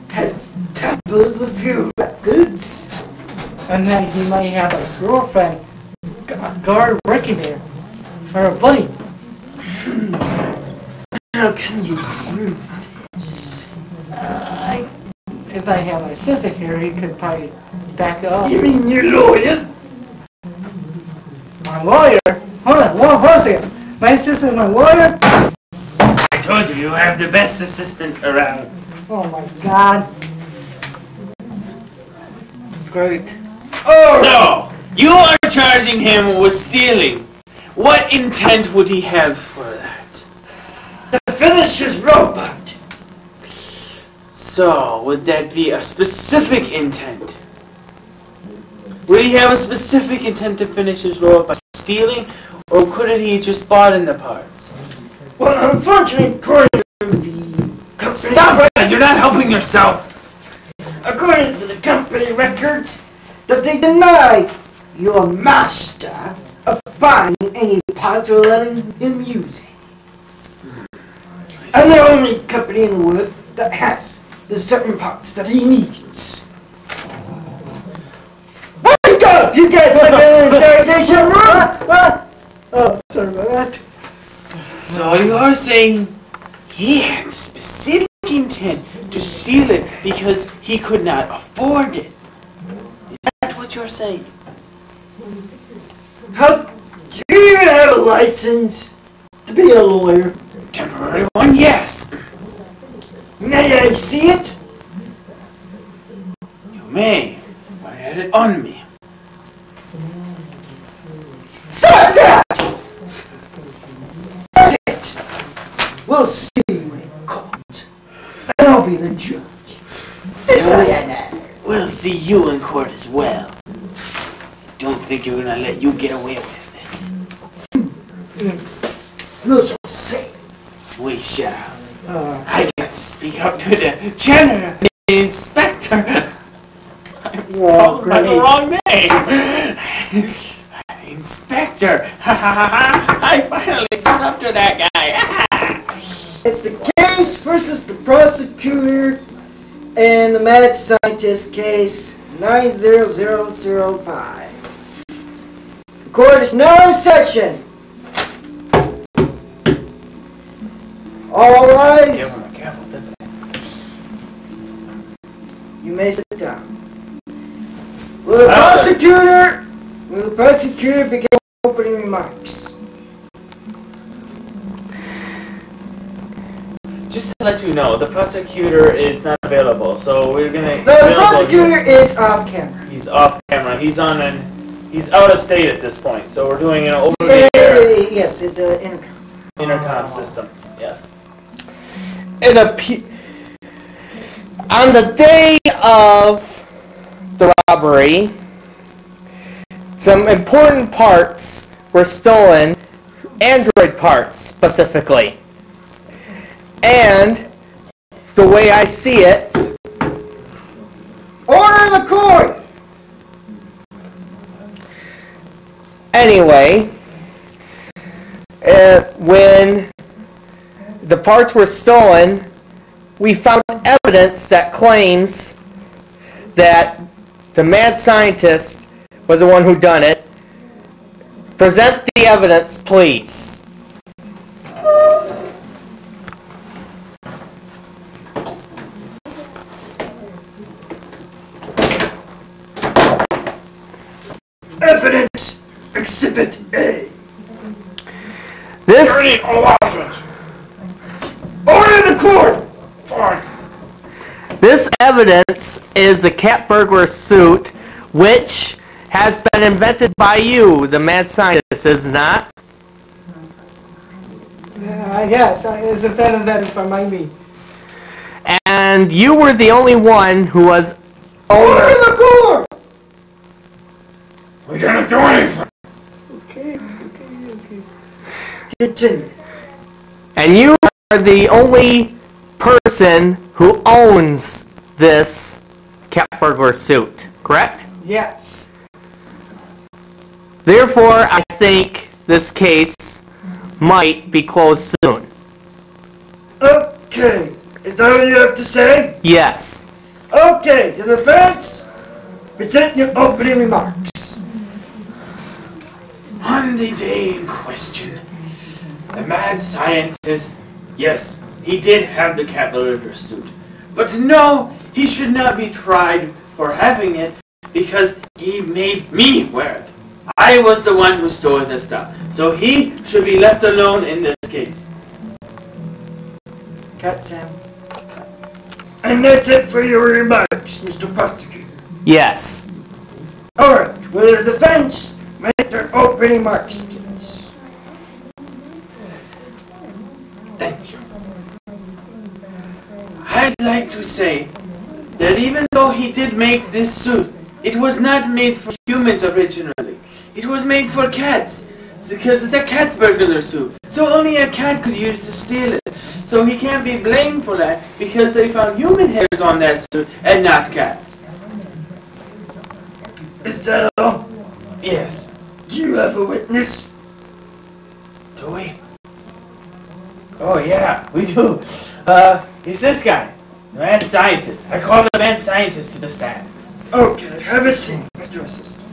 had tampered with your records? And that he might have a girlfriend, a guard working there, or a buddy. How can you prove this? If I have my sister here, he could probably back it up. You mean your lawyer? My lawyer? Hold on a second. My assistant, my lawyer? I told you, you have the best assistant around. Oh my god. Great. So, you are charging him with stealing. What intent would he have for that? To finish his robot. So, would that be a specific intent? Would he have a specific intent to finish his robot by stealing, or could he just bought in the parts? Well, unfortunately, according to the company... Stop it! You're not helping yourself! According to the company records, that they denied your master of buying any parts or letting him use it. And the only company in the world that has the certain parts that he needs. Wake up! You guys have an interrogation room! Oh, sorry about that. So you're saying he had the specific intent to steal it because he could not afford it? Is that what you're saying? How do you even have a license to be a lawyer? Temporary one, yes. May I see it? You may, if I had it on me. Stop that! That's it! We'll see you in court. And I'll be the judge. We'll see you in court as well. Don't think you're gonna let you get away with this. We'll see. We shall. I got to speak up to the janitor, the inspector. I was called by the wrong name. Inspector. I finally stood up to that guy. It's the case versus the prosecutor and the mad scientist case 90005. The court is now in session. All rise. You may sit down. Will the prosecutor begin opening remarks? Just to let you know, the prosecutor is not available, so we're gonna. No, the prosecutor is off camera. He's off camera. He's out of state at this point, so we're doing it over the air. Yes, it's an Intercom system. Yes. On the day of the robbery, some important parts were stolen, Android parts specifically. And the way I see it, order in the court. anyway, when the parts were stolen, we found evidence that claims that the mad scientist was the one who done it. Present the evidence, please. Evidence Exhibit A. This Order the court! Fine. This evidence is the cat burglar suit, which has been invented by you, the mad scientist, is not? Yes, it's invented by me. And you were the only one who was Order in the court. We can't do anything. Okay. Continue. And you are the only person who owns this cat burglar suit, correct? Yes. Therefore, I think this case might be closed soon. Okay. Is that all you have to say? Yes. Okay, the defense? Present your opening remarks. On the day in question, the mad scientist, yes, he did have the cat burglar suit. But no, he should not be tried for having it because he made me wear it. I was the one who stole the stuff, so he should be left alone in this case. Cut, Sam. And that's it for your remarks, Mr. Prosecutor. Yes. Alright, will the defense make their opening remarks, please? Thank you. I'd like to say that even though he did make this suit, it was not made for humans originally. It was made for cats. Because it's a cat burglar suit. So only a cat could use to steal it. So he can't be blamed for that because they found human hairs on that suit and not cats. Is that all? Yes. Do you have a witness? Do we? Oh yeah, we do. It's this guy. The mad scientist. I call the mad scientist to the stand. Okay, have a seat, Mr. Assistant.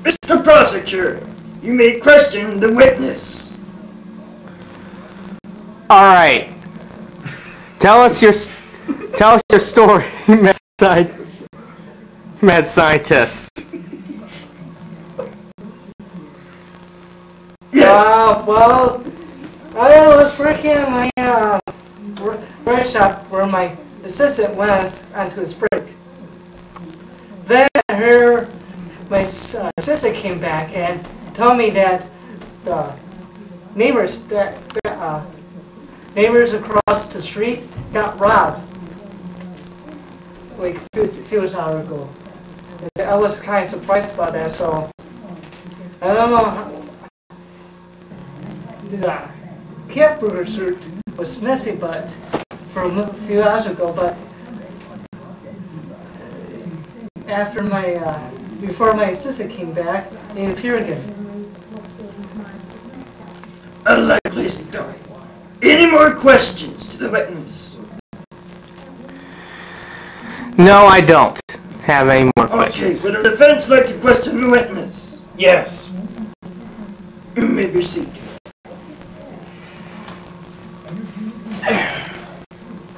Mr. Prosecutor, you may question the witness. All right. Tell us your story, mad scientist. Yes. Well, I was working in my workshop where my assistant went onto his break. Then my assistant came back and told me that the neighbors across the street got robbed like a few hours ago. I was kind of surprised about that, so I don't know how. The cat burglar suit was missing, but from a few hours ago. But after before my assistant came back, it appeared again. A likely story. Any more questions to the witness? No, I don't have any more Okay, questions. would the defense like to question the witness? Yes. You may proceed.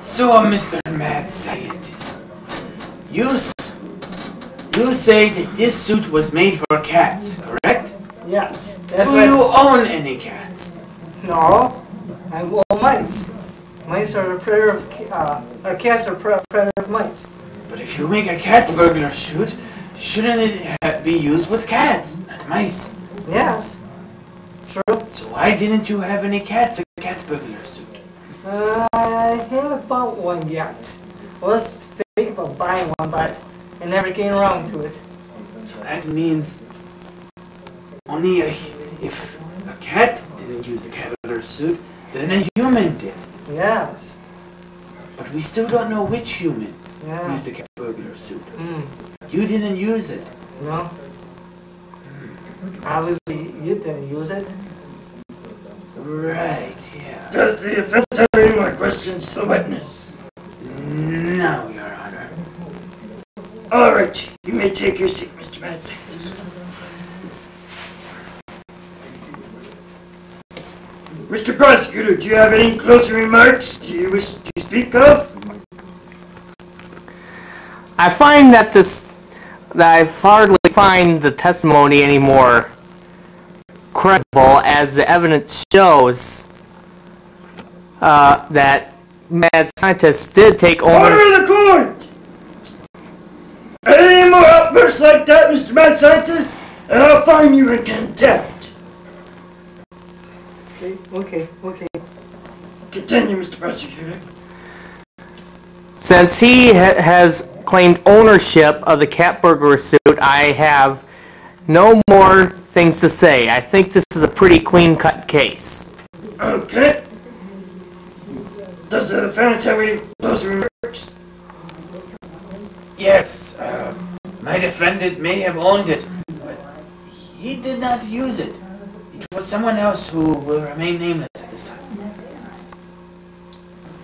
So, Mr. Mad Scientist, you say that this suit was made for cats, correct? Yes, that's Do you own any cats? No, I own mice. Mice are a predator of cats are predator of mice. But if you make a cat burglar suit, shouldn't it be used with cats, not mice? Yes, true. So why didn't you have any cats in a cat burglar suit? I haven't bought one yet. I was thinking about buying one, but I never came around to it. So that means only if a cat didn't use the cat burglar suit, then a human did. Yes. But we still don't know which human Yeah. used the cat burglar suit. Mm. You didn't use it. No. Obviously, you didn't use it. Right, yeah. Does the defense have any more questions to the witness? No, Your Honor. Alright, you may take your seat, Mr. Mad Scientist. Mr. Prosecutor, do you have any closing remarks you wish to speak of? I find that I hardly find the testimony any more credible, as the evidence shows that mad scientists did take Order ownership. of the court! Any more outbursts like that, Mr. Mad Scientist, and I'll fine you in contempt. Okay. Continue, Mr. Prosecutor. Since he has claimed ownership of the cat burglar suit, I have no more things to say. I think this is a pretty clean-cut case. Okay. Does the defendant have any closing remarks? Yes, my defendant may have owned it, but he did not use it. It was someone else who will remain nameless at this time.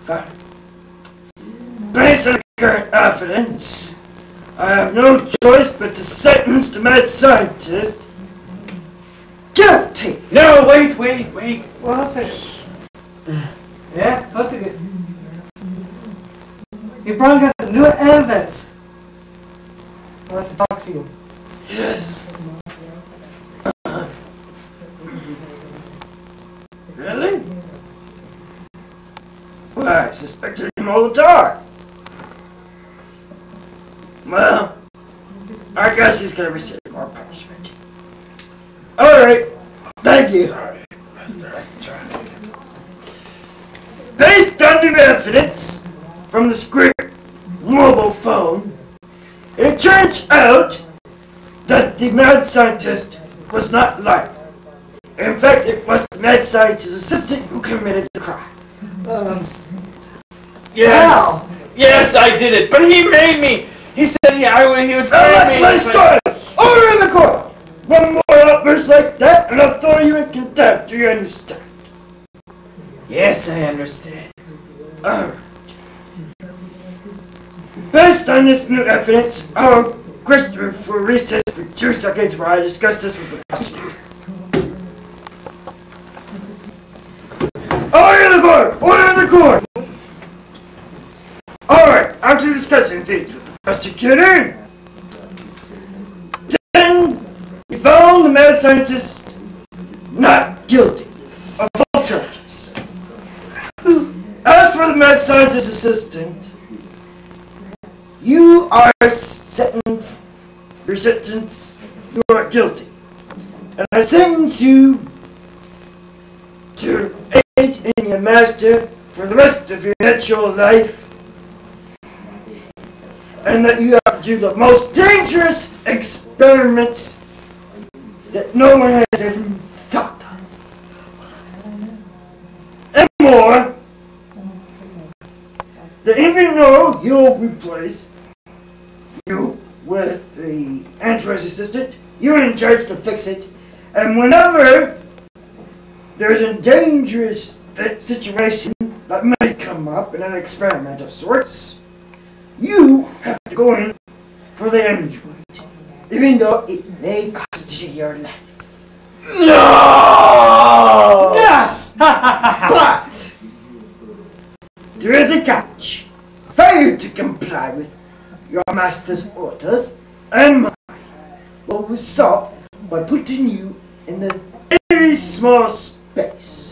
Fine. Based on the current evidence, I have no choice but to sentence the mad scientist guilty. No, wait. Well, that's it. Yeah, that's it. You brought us some new evidence. I want to talk to you. Yes. Really? Well, I suspected him all the time. Well, I guess he's gonna receive more punishment. Alright, thank you. Sorry, Mister. Based on the evidence from the script mobile phone, it turns out that the mad scientist was not lying. In fact, it was the mad scientist's assistant who committed the crime. Yes. Yes, I did it. But he made me. He said he would pay me. Let's start. Order in the court. One more outburst like that, and I'll throw you in contempt. Do you understand? Yes, I understand. Alright. Based on this new evidence, I'll request you for recess for 2 seconds while I discuss this with the prosecutor. Order in the court! Order in the court! Alright, after discussing things with the prosecutor, then we found the mad scientist not guilty of all charges. As for the mad scientist assistant, you are sentenced. You're sentenced. You are guilty, and I sentence you to aid in your master for the rest of your natural life, and that you have to do the most dangerous experiments that no one has ever thought of, and more. That even though you'll replace you with the android assistant, you're in charge to fix it. And whenever there's a dangerous situation that may come up in an experiment of sorts, you have to go in for the android, even though it may cost you your life. No! Yes! But there is a catch. Failure to comply with your master's orders and mine will result by putting you in a very small space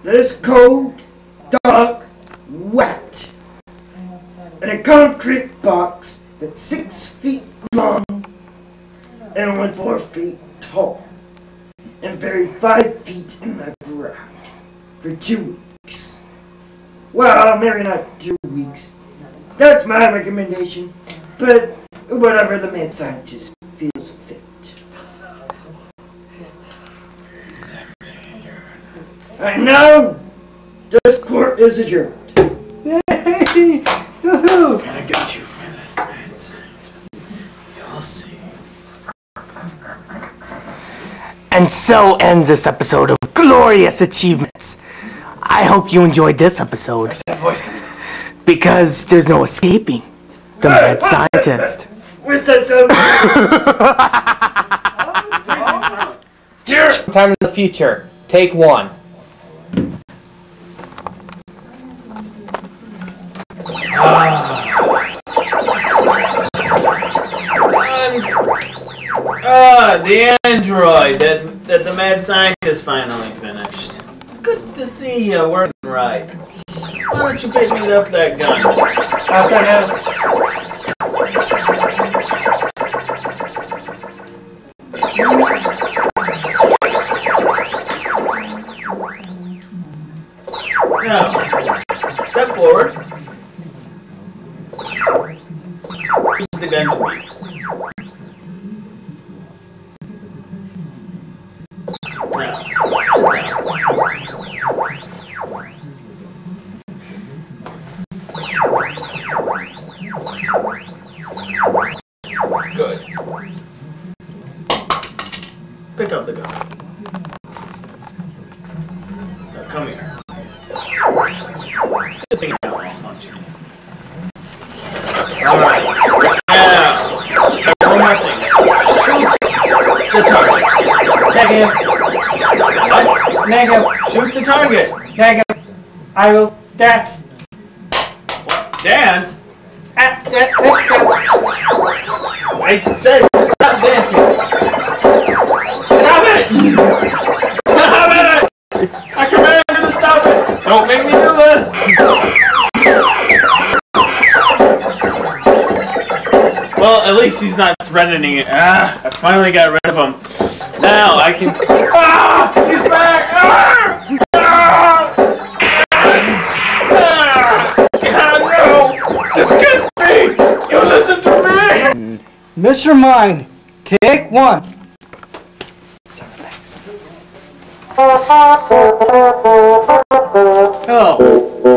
that is cold, dark, wet, in a concrete box that's 6 feet long and only 4 feet tall, and buried 5 feet in the ground for 2 weeks. Well, maybe not 2 weeks. That's my recommendation, but whatever the mad scientist feels fit. And now, this court is adjourned. Yay! Woohoo! Gonna get you for this, mad scientist. You'll see. And so ends this episode of Glorious Achievements. I hope you enjoyed this episode. Where's that voice coming from? Because there's no escaping the mad scientist. We said so. Here! Time in the future. Take 1. The android that the mad scientist finally finished. It's good to see you working right. Why don't you pick me up that gun? After enough. Now, step forward. Give the gun to me. Now, sit down. Good. Pick up the gun. Now, come here. It's a good thing I don't want to punch you. Alright. Now, shoot the target. I will dance. What? Dance? Ah, I said stop dancing. Stop it! Stop it! I command you to stop it! Don't make me do this! Well, at least he's not threatening it. Ah, I finally got rid of him. Now I can... Ah! He's back! Ah! Ah! Ah! No! This can't be! You listen to me! Mr. Mime, take one. Hello,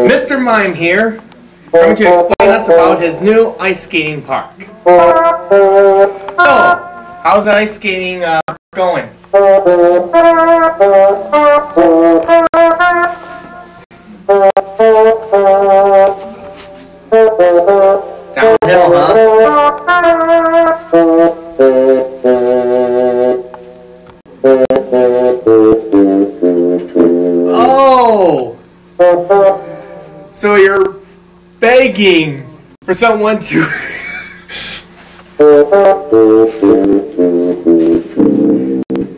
Mr. Mime here, coming to explain us about his new ice skating park. So, how's the ice skating going? Downhill, huh? Oh! So you're begging for someone to...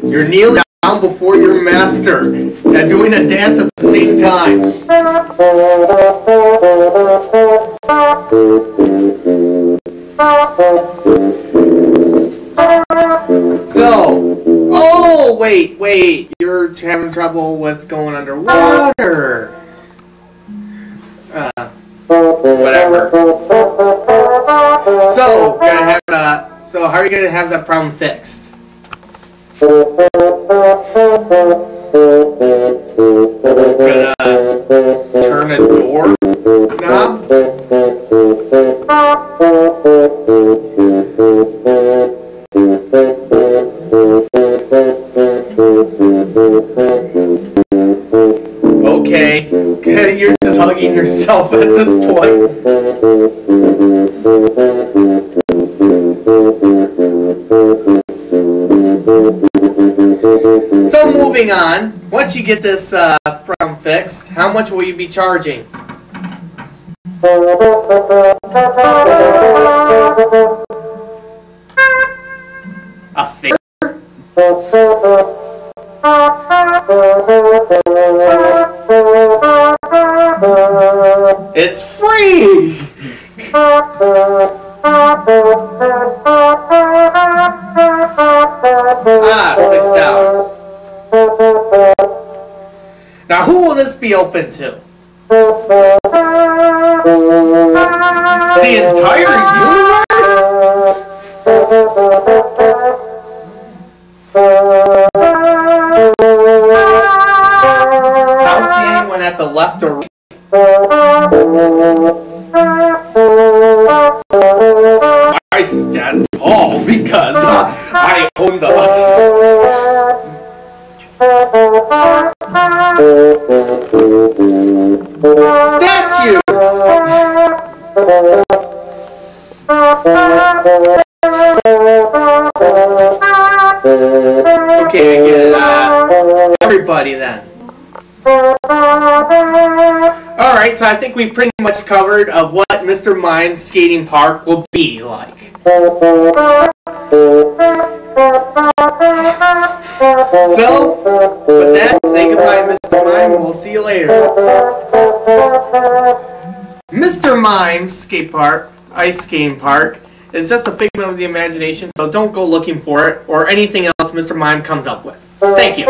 You're kneeling down before your master and doing a dance at the same time. So, oh, wait, you're having trouble with going underwater. Whatever. So, so how are you gonna have that problem fixed? Gonna turn a door knob? Okay, you're just hugging yourself at this point. So moving on, once you get this problem fixed, how much will you be charging? A figure? It's free! $6. Now who will this be open to? The entire universe? I don't see anyone at the left or right. I stand tall because I own the statues! Okay, I get everybody then. Alright, so I think we pretty much covered of what Mr. Mime's skating park will be like. So, with that, say goodbye, Mr. Mime, and we'll see you later. Mr. Mime's skate park, ice skating park, is just a figment of the imagination, so don't go looking for it, or anything else Mr. Mime comes up with. Thank you.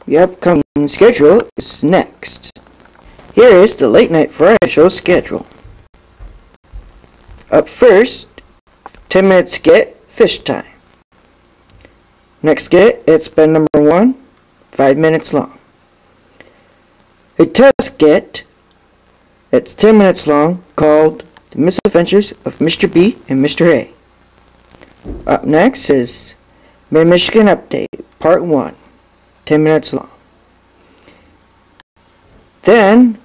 The upcoming schedule is next. Here is the Late Night Variety Show schedule. Up first, 10-minute skit, Fish Time. Next skit, it's been number 1, 5 minutes long. A test skit, it's 10 minutes long, called The Misadventures of Mr. B and Mr. A. Up next is Mid-Michigan Update, Part 1, 10 minutes long. Then,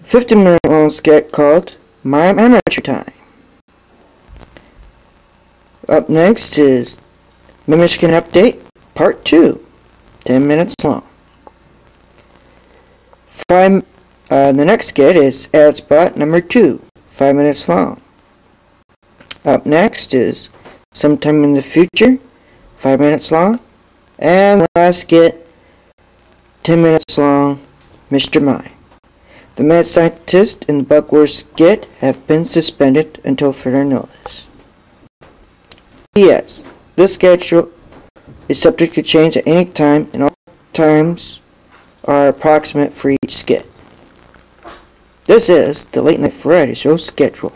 15-minute long skit called My Amateur Time. Up next is Mid-Michigan Update, Part 2, 10 minutes long. The next skit is Ad Spot number 2, 5 minutes long. Up next is Sometime in the Future, 5 minutes long. And the last skit, 10 minutes long, Mr. Mime. The mad scientist and the Buckwheat skit have been suspended until further notice. P.S. This schedule is subject to change at any time, and all times are approximate for each skit. This is the Late Night Variety Show schedule.